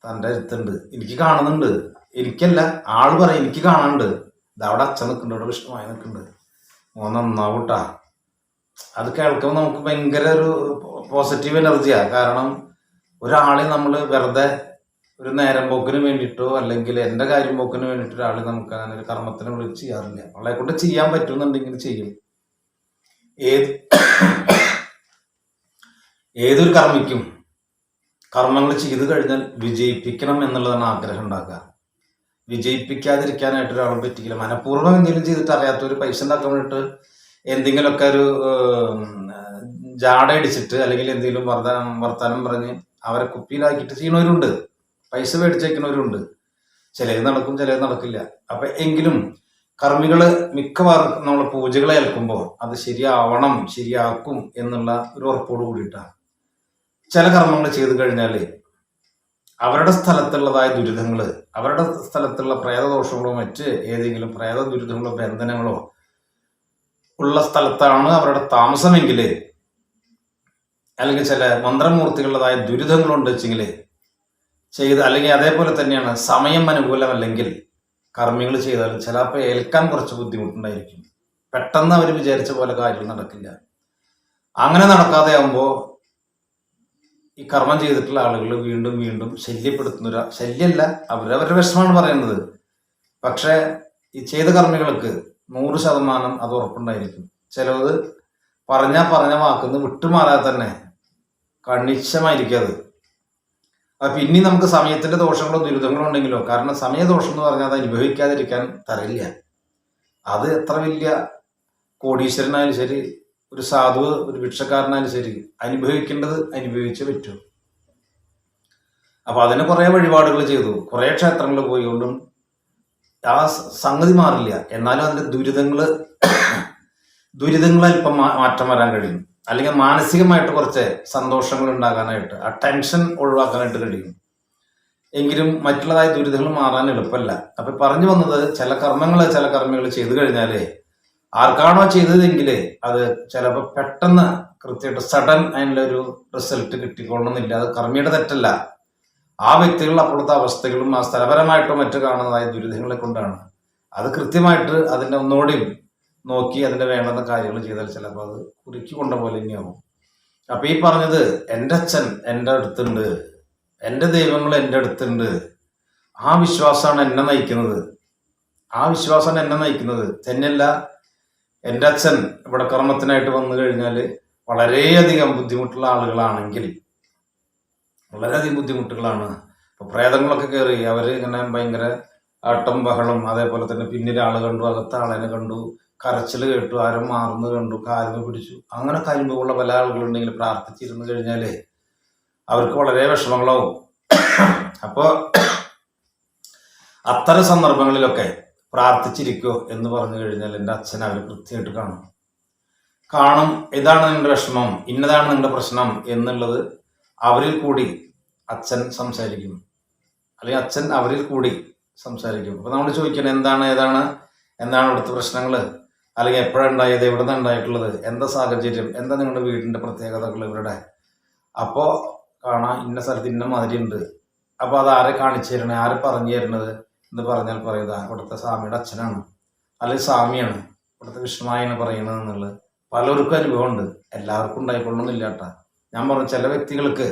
തൻ്റെ അടുത്തുണ്ട്, എനിക്ക് കാണുന്നുണ്ട്, എനിക്കല്ല ആള് പറയാം എനിക്ക് കാണാനുണ്ട്, ഇതവിടെ അച്ഛൻ നിൽക്കുന്നുണ്ട്, അവിടെ വിഷ്ണുമായി നിൽക്കുന്നുണ്ട്, നന്നാവൂട്ടാ. അത് കേൾക്കുമ്പോൾ നമുക്ക് ഭയങ്കര ഒരു പോസിറ്റീവ് എനർജിയാ. കാരണം ഒരാളെ നമ്മൾ വെറുതെ ഒരു നേരം പോക്കിന് വേണ്ടിയിട്ടോ അല്ലെങ്കിൽ എൻ്റെ കാര്യം പോക്കിന് വേണ്ടിയിട്ടോ ഒരാളെ നമുക്ക് അങ്ങനെ ഒരു കർമ്മത്തിനെ വിളിച്ച് ചെയ്യാറില്ല. അവളെ കൊണ്ട് ചെയ്യാൻ പറ്റുന്നുണ്ടെങ്കിൽ ചെയ്യും. ഏതൊരു കർമ്മിക്കും കർമ്മങ്ങൾ ചെയ്തു കഴിഞ്ഞാൽ വിജയിപ്പിക്കണം എന്നുള്ളതാണ് ആഗ്രഹം ഉണ്ടാക്കുക. വിജയിപ്പിക്കാതിരിക്കാനായിട്ട് ഒരാളെ പറ്റിക്കില്ല. മനഃപൂർവ്വം എന്തെങ്കിലും ചെയ്തിട്ട് അറിയാത്തൊരു പൈസ ഉണ്ടാക്കാൻ വേണ്ടിയിട്ട് എന്തെങ്കിലുമൊക്കെ ഒരു ജാട അടിച്ചിട്ട് അല്ലെങ്കിൽ എന്തെങ്കിലും വർത്താനം പറഞ്ഞ് അവരെ കുപ്പിയിലാക്കിയിട്ട് ചെയ്യുന്നവരുണ്ട്, പൈസ മേടിച്ചേക്കുന്നവരുണ്ട്. ചിലത് നടക്കും, ചിലത് നടക്കില്ല. അപ്പൊ എങ്കിലും കർമ്മികള് മിക്കവാറും നമ്മൾ പൂജകളെ ഏൽക്കുമ്പോൾ അത് ശരിയാക്കും എന്നുള്ള ഒരു ഉറപ്പോട് കൂടിയിട്ടാണ് ചില കർമ്മങ്ങൾ ചെയ്തു കഴിഞ്ഞാല് അവരുടെ സ്ഥലത്തുള്ളതായ ദുരിതങ്ങള്, അവരുടെ സ്ഥലത്തുള്ള പ്രേതദോഷങ്ങളോ മറ്റ് ഏതെങ്കിലും പ്രേത ദുരിതങ്ങളോ ബന്ധനങ്ങളോ ഉള്ള സ്ഥലത്താണ് അവരുടെ താമസമെങ്കിൽ, അല്ലെങ്കിൽ ചില മന്ത്രമൂർത്തികളുടേതായ ദുരിതങ്ങളുണ്ട് വെച്ചെങ്കിൽ അല്ലെങ്കിൽ അതേപോലെ തന്നെയാണ് സമയം അനുകൂലമല്ലെങ്കിൽ കർമ്മികൾ ചെയ്താൽ ചിലപ്പോൾ ഏൽക്കാൻ കുറച്ച് ബുദ്ധിമുട്ടുണ്ടായിരിക്കും. പെട്ടെന്ന് അവർ വിചാരിച്ച പോലെ കാര്യം നടക്കില്ല. അങ്ങനെ നടക്കാതെ ആകുമ്പോൾ ഈ കർമ്മം ചെയ്തിട്ടുള്ള ആളുകൾ വീണ്ടും വീണ്ടും ശല്യപ്പെടുത്തുന്ന ശല്യമല്ല, അവരവരുടെ വിഷമമാണ് പറയുന്നത്. പക്ഷെ ഈ ചെയ്ത കർമ്മികൾക്ക് 100% അത് ഉറപ്പുണ്ടായിരിക്കും. ചിലത് പറഞ്ഞ വാക്കുന്ന് വിട്ടുമാറാതെ തന്നെ കണിശമായിരിക്കും അത്. അപ്പൊ ഇനി നമുക്ക് സമയത്തിന്റെ ദോഷങ്ങളോ ദുരിതങ്ങളോ ഉണ്ടെങ്കിലോ, കാരണം സമയദോഷം എന്ന് പറഞ്ഞാൽ അത് അനുഭവിക്കാതിരിക്കാൻ തരില്ല. അത് എത്ര വലിയ കോടീശ്വരനായാലും ശരി, ഒരു സാധു ഒരു ഭിക്ഷക്കാരനായാലും ശരി, അനുഭവിക്കേണ്ടത് അനുഭവിച്ചേ പറ്റൂ. അപ്പൊ അതിന് കുറെ വഴിപാടുകൾ ചെയ്തു, കുറെ ക്ഷേത്രങ്ങളിൽ പോയിക്കൊണ്ടും ആ സംഗതി മാറില്ല. എന്നാലും അതിന്റെ ദുരിതങ്ങൾ അല്പം മാറ്റം വരാൻ കഴിയും. അല്ലെങ്കിൽ മാനസികമായിട്ട് കുറച്ച് സന്തോഷങ്ങൾ ഉണ്ടാകാനായിട്ട്, ആ ടെൻഷൻ ഒഴിവാക്കാനായിട്ട് കഴിയും. എങ്കിലും മറ്റുള്ളതായ ദുരിതങ്ങൾ മാറാൻ എളുപ്പമല്ല. അപ്പൊ പറഞ്ഞു വന്നത്, ചില കർമ്മികൾ ചെയ്തു കഴിഞ്ഞാല് ആർക്കാണോ ചെയ്തതെങ്കിൽ അത് ചിലപ്പോൾ പെട്ടെന്ന് കൃത്യമായിട്ട് സഡൻ അതിനുള്ളൊരു റിസൾട്ട് കിട്ടിക്കൊള്ളണമെന്നില്ല. അത് കർമ്മിയുടെ തെറ്റല്ല, ആ വ്യക്തികൾ അപ്പോഴത്തെ അവസ്ഥകളും ആ സ്ഥലപരമായിട്ടോ മറ്റു കാണുന്നതായ ദുരിതങ്ങളെ കൊണ്ടാണ്. അത് കൃത്യമായിട്ട് അതിൻ്റെ ഒന്നുകൂടി നോക്കി അതിൻ്റെ വേണ്ടുന്ന കാര്യങ്ങൾ ചെയ്താൽ ചിലപ്പോൾ അത് കുറുക്കി കൊണ്ട പോലെ തന്നെയാവും. അപ്പം ഈ പറഞ്ഞത് എൻ്റെ അച്ഛൻ എൻ്റെ അടുത്തുണ്ട്, എൻ്റെ ദൈവങ്ങൾ എൻ്റെ അടുത്തുണ്ട്, ആ വിശ്വാസമാണ് എന്നെ നയിക്കുന്നത്. തന്നെയല്ല, എൻ്റെ അച്ഛൻ ഇവിടെ കർമ്മത്തിനായിട്ട് വന്നു കഴിഞ്ഞാൽ വളരെയധികം ബുദ്ധിമുട്ടുള്ള ആളുകളാണെങ്കിൽ, വളരെയധികം ബുദ്ധിമുട്ടുകളാണ്. ഇപ്പോൾ പ്രേതങ്ങളൊക്കെ കയറി അവർ ഇങ്ങനെ ഭയങ്കര ആട്ടം ബഹളം, അതേപോലെ തന്നെ പിന്നിൽ ആൾ കണ്ടു, അകത്ത് ആളെന്നെ കണ്ടു, കരച്ചിൽ കേട്ടു, ആരും മാറുന്നത് കണ്ടു, കാലിന് പിടിച്ചു, അങ്ങനെ കഴിയുമ്പോഴുള്ള പല ആളുകളുണ്ടെങ്കിൽ പ്രാർത്ഥിച്ചിരുന്നു കഴിഞ്ഞാൽ അവർക്ക് വളരെ വിഷമങ്ങളാവും. അപ്പോൾ അത്തരം സന്ദർഭങ്ങളിലൊക്കെ പ്രാർത്ഥിച്ചിരിക്കോ എന്ന് പറഞ്ഞു കഴിഞ്ഞാൽ എൻ്റെ അച്ഛൻ അവർ കൃത്യമായിട്ട് കാണും. ഇതാണ് നിങ്ങളുടെ വിഷമം, ഇന്നതാണ് നിങ്ങളുടെ പ്രശ്നം എന്നുള്ളത് അവരിൽ കൂടി അച്ഛൻ സംസാരിക്കും, അല്ലെങ്കിൽ അച്ഛൻ അവരിൽ കൂടി സംസാരിക്കും. അപ്പോൾ നമ്മൾ ചോദിക്കണം, എന്താണ് ഇവിടുത്തെ പ്രശ്നങ്ങൾ, അല്ലെങ്കിൽ എപ്പോഴുണ്ടായത്, എവിടെ നിന്ന് ഉണ്ടായിട്ടുള്ളത്, എന്താ സാഹചര്യം, എന്താ നിങ്ങളുടെ വീടിൻ്റെ പ്രത്യേകതകൾ ഇവരുടെ. അപ്പോൾ കാണാം ഇന്ന സ്ഥലത്ത് ഇന്ന മാതിരി ഉണ്ട്. അപ്പോൾ അത് ആരെ കാണിച്ചു തരണേ, ആരെ പറഞ്ഞു തരണത് എന്ന് പറഞ്ഞാൽ പറയുക ഇവിടുത്തെ സ്വാമിയുടെ അച്ഛനാണ്, അല്ലെങ്കിൽ സ്വാമിയാണ്, ഇവിടുത്തെ വിഷ്ണുവായാണ് പറയുന്നത് എന്നുള്ളത് പലർക്കും അനുഭവമുണ്ട്. എല്ലാവർക്കും ഉണ്ടായിക്കൊള്ളണമെന്നില്ല കേട്ടോ. ഞാൻ പറഞ്ഞു, ചില വ്യക്തികൾക്ക്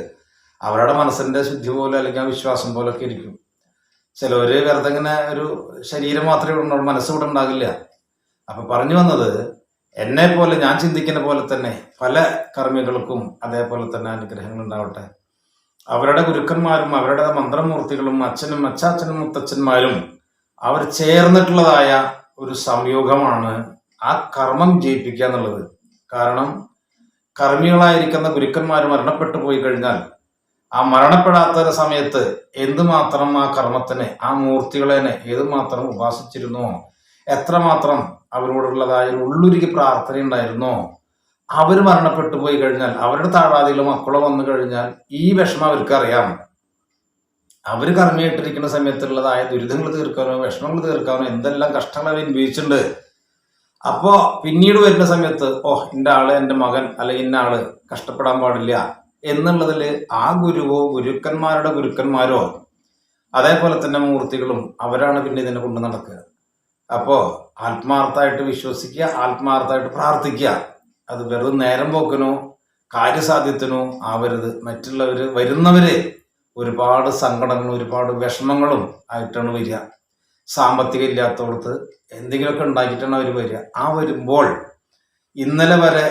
അവരുടെ മനസ്സിൻ്റെ ശുദ്ധി പോലെ അല്ലെങ്കിൽ ആ വിശ്വാസം പോലൊക്കെ ഇരിക്കും. ചിലവർ വെറുതെ ഇങ്ങനെ ഒരു ശരീരം മാത്രമേ ഇവിടെ ഉണ്ടാവും, മനസ്സ് ഇവിടെ ഉണ്ടാകില്ല. അപ്പം പറഞ്ഞു വന്നത്, എന്നെ പോലെ ഞാൻ ചിന്തിക്കുന്ന പോലെ തന്നെ പല കർമ്മികൾക്കും അതേപോലെ തന്നെ അനുഗ്രഹങ്ങൾ ഉണ്ടാവട്ടെ. അവരുടെ ഗുരുക്കന്മാരും അവരുടെ മന്ത്രമൂർത്തികളും അച്ഛനും അച്ചാച്ചനും മുത്തച്ഛന്മാരും അവർ ചേർന്നിട്ടുള്ളതായ ഒരു സംയോഗമാണ് ആ കർമ്മം ജയിപ്പിക്കുക എന്നുള്ളത്. കാരണം കർമ്മികളായിരിക്കുന്ന ഗുരുക്കന്മാർ മരണപ്പെട്ടു പോയി കഴിഞ്ഞാൽ ആ മരണപ്പെടാത്ത സമയത്ത് എന്തുമാത്രം ആ കർമ്മത്തിനെ, ആ മൂർത്തികളെ ഏതുമാത്രം ഉപാസിച്ചിരുന്നോ, എത്രമാത്രം അവരോടുള്ളതായ ഉള്ളുരുകി പ്രാർത്ഥന ഉണ്ടായിരുന്നോ, അവർ മരണപ്പെട്ടു പോയി കഴിഞ്ഞാൽ അവരുടെ താഴാതികളോ മക്കളോ വന്നു കഴിഞ്ഞാൽ ഈ വിഷമം അവർക്ക് അറിയാം. അവർ കർമ്മിയായിട്ടിരിക്കുന്ന സമയത്തുള്ളതായ ദുരിതങ്ങൾ തീർക്കാനോ വിഷമങ്ങൾ തീർക്കാനോ എന്തെല്ലാം കഷ്ടങ്ങൾ അവർ അനുഭവിച്ചിട്ടുണ്ട്. അപ്പോൾ പിന്നീട് വരുന്ന സമയത്ത് ഇന്ന ആള്, എൻ്റെ മകൻ അല്ലെങ്കിൽ ഇന്ന ആള് കഷ്ടപ്പെടാൻ പാടില്ല എന്നുള്ളതിൽ ആ ഗുരുവോ ഗുരുക്കന്മാരുടെ ഗുരുക്കന്മാരോ അതേപോലെ തന്നെ മൂർത്തികളും അവരാണ് പിന്നെ ഇതിനെ കൊണ്ട് നടക്കുക. അപ്പോൾ ആത്മാർത്ഥമായിട്ട് വിശ്വസിക്കുക, ആത്മാർത്ഥമായിട്ട് പ്രാർത്ഥിക്കുക. അത് വെറുതെ നേരം പോക്കിനോ കാര്യസാധ്യത്തിനോ ആവരുത്. വരുന്നവര് ഒരുപാട് സങ്കടങ്ങളും ഒരുപാട് വിഷമങ്ങളും ആയിട്ടാണ് വരിക. സാമ്പത്തികം ഇല്ലാത്തടത്ത് എന്തെങ്കിലുമൊക്കെ ഉണ്ടാക്കിയിട്ടാണ് അവർ വരിക. ആ വരുമ്പോൾ ഇന്നലെ വരെ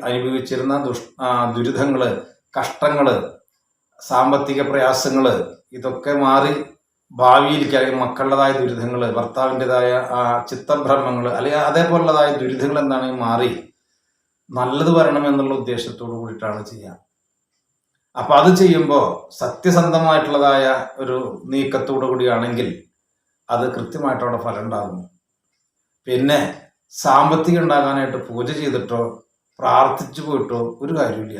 അനുഭവിച്ചിരുന്ന ദുരിതങ്ങള്, കഷ്ടങ്ങള്, സാമ്പത്തിക പ്രയാസങ്ങള് ഇതൊക്കെ മാറി ഭാവിയിലേക്ക്, അല്ലെങ്കിൽ മക്കളുടേതായ ദുരിതങ്ങള്, ഭർത്താവിൻ്റെതായ ചിത്തഭ്രമങ്ങള്, അല്ലെങ്കിൽ അതേപോലുള്ളതായ ദുരിതങ്ങൾ എന്താണെങ്കിൽ മാറി നല്ലത് വരണമെന്നുള്ള ഉദ്ദേശത്തോടു കൂടിയിട്ടാണ് ചെയ്യുക. അപ്പൊ അത് ചെയ്യുമ്പോൾ സത്യസന്ധമായിട്ടുള്ളതായ ഒരു നീക്കത്തോടു കൂടിയാണെങ്കിൽ അത് കൃത്യമായിട്ട് അവിടെ ഫലം ഉണ്ടാകുന്നു. പിന്നെ സാമ്പത്തികം ഉണ്ടാകാനായിട്ട് പൂജ ചെയ്തിട്ടോ പ്രാർത്ഥിച്ചു പോയിട്ടോ ഒരു കാര്യമില്ല.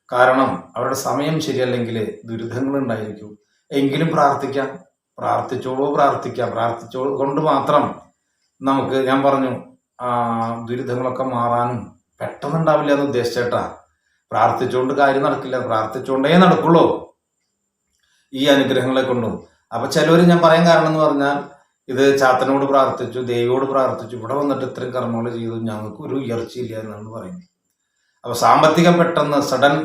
കാരണം അവരുടെ സമയം ശരിയല്ലെങ്കിൽ ദുരിതങ്ങൾ ഉണ്ടായിരിക്കും. എങ്കിലും പ്രാർത്ഥിച്ചോളൂ കൊണ്ട് മാത്രം നമുക്ക്, ഞാൻ പറഞ്ഞു, ദുരിതങ്ങളൊക്കെ മാറാനും പെട്ടെന്നുണ്ടാവില്ല എന്ന് ഉദ്ദേശിച്ചേട്ടാ. പ്രാർത്ഥിച്ചുകൊണ്ട് കാര്യം നടക്കില്ല, പ്രാർത്ഥിച്ചുകൊണ്ടേ നടക്കുള്ളൂ ഈ അനുഗ്രഹങ്ങളെ കൊണ്ടും. അപ്പൊ ചിലവർ, ഞാൻ പറയാൻ കാരണം എന്ന് പറഞ്ഞാൽ, ഇത് ചാത്തനോട് പ്രാർത്ഥിച്ചു, ദേവിയോട് പ്രാർത്ഥിച്ചു, ഇവിടെ വന്നിട്ട് ഇത്രയും കർമ്മങ്ങൾ ചെയ്തു, ഞങ്ങൾക്ക് ഒരു ഉയർച്ചയില്ല എന്നാണ് പറയുന്നത്. അപ്പൊ സാമ്പത്തികം പെട്ടെന്ന് സഡൻ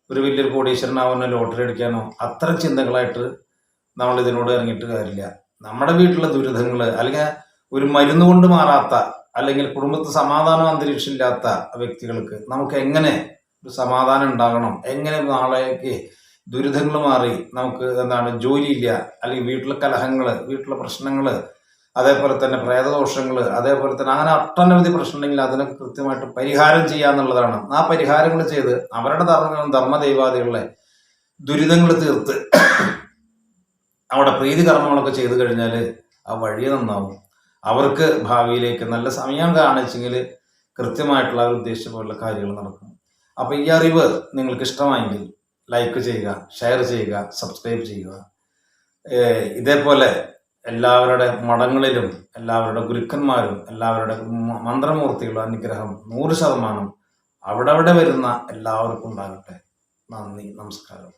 ഒരു വലിയൊരു കോടീശ്വരനാവാനോ ലോട്ടറി അടിക്കാനോ അത്തരം ചിന്തകളായിട്ട് നമ്മൾ ഇതിനോട് ഇറങ്ങിയിട്ട് കാര്യമില്ല. നമ്മുടെ വീട്ടിലെ ദുരിതങ്ങൾ, അല്ലെങ്കിൽ ഒരു മരുന്ന് കൊണ്ട് മാറാത്ത, അല്ലെങ്കിൽ കുടുംബത്തിൽ സമാധാനം അന്തരീക്ഷം ഇല്ലാത്ത വ്യക്തികൾക്ക് നമുക്ക് എങ്ങനെ ഒരു സമാധാനം ഉണ്ടാകണം, എങ്ങനെ നാളേക്ക് ദുരിതങ്ങൾ മാറി നമുക്ക് ജോലിയില്ല, അല്ലെങ്കിൽ വീട്ടിലെ കലഹങ്ങള്, വീട്ടിലെ പ്രശ്നങ്ങള്, അതേപോലെ തന്നെ പ്രേതദോഷങ്ങള്, അതേപോലെ തന്നെ അങ്ങനെ ഒട്ടനവധി പ്രശ്നമുണ്ടെങ്കിൽ അതിനൊക്കെ കൃത്യമായിട്ട് പരിഹാരം ചെയ്യാന്നുള്ളതാണ്. ആ പരിഹാരങ്ങൾ ചെയ്ത് അവരുടെ ധർമ്മദൈവാദികളെ ദുരിതങ്ങൾ തീർത്ത് അവിടെ പ്രീതി കർമ്മങ്ങളൊക്കെ ചെയ്തു കഴിഞ്ഞാൽ ആ വഴി നന്നാവും. അവർക്ക് ഭാവിയിലേക്ക് നല്ല സമയം കാണിച്ചെങ്കിൽ കൃത്യമായിട്ടുള്ള ഉദ്ദേശിച്ച പോലുള്ള കാര്യങ്ങൾ നടക്കും. അപ്പൊ ഈ അറിവ് നിങ്ങൾക്ക് ഇഷ്ടമായെങ്കിൽ ലൈക്ക് ചെയ്യുക, ഷെയർ ചെയ്യുക, സബ്സ്ക്രൈബ് ചെയ്യുക. ഇതേപോലെ എല്ലാവരുടെ മഠങ്ങളിലും എല്ലാവരുടെ ഗുരുക്കന്മാരും എല്ലാവരുടെ മന്ത്രമൂർത്തികളും അനുഗ്രഹം 100% അവിടെ വരുന്ന എല്ലാവർക്കും ഉണ്ടാകട്ടെ. നന്ദി, നമസ്കാരം.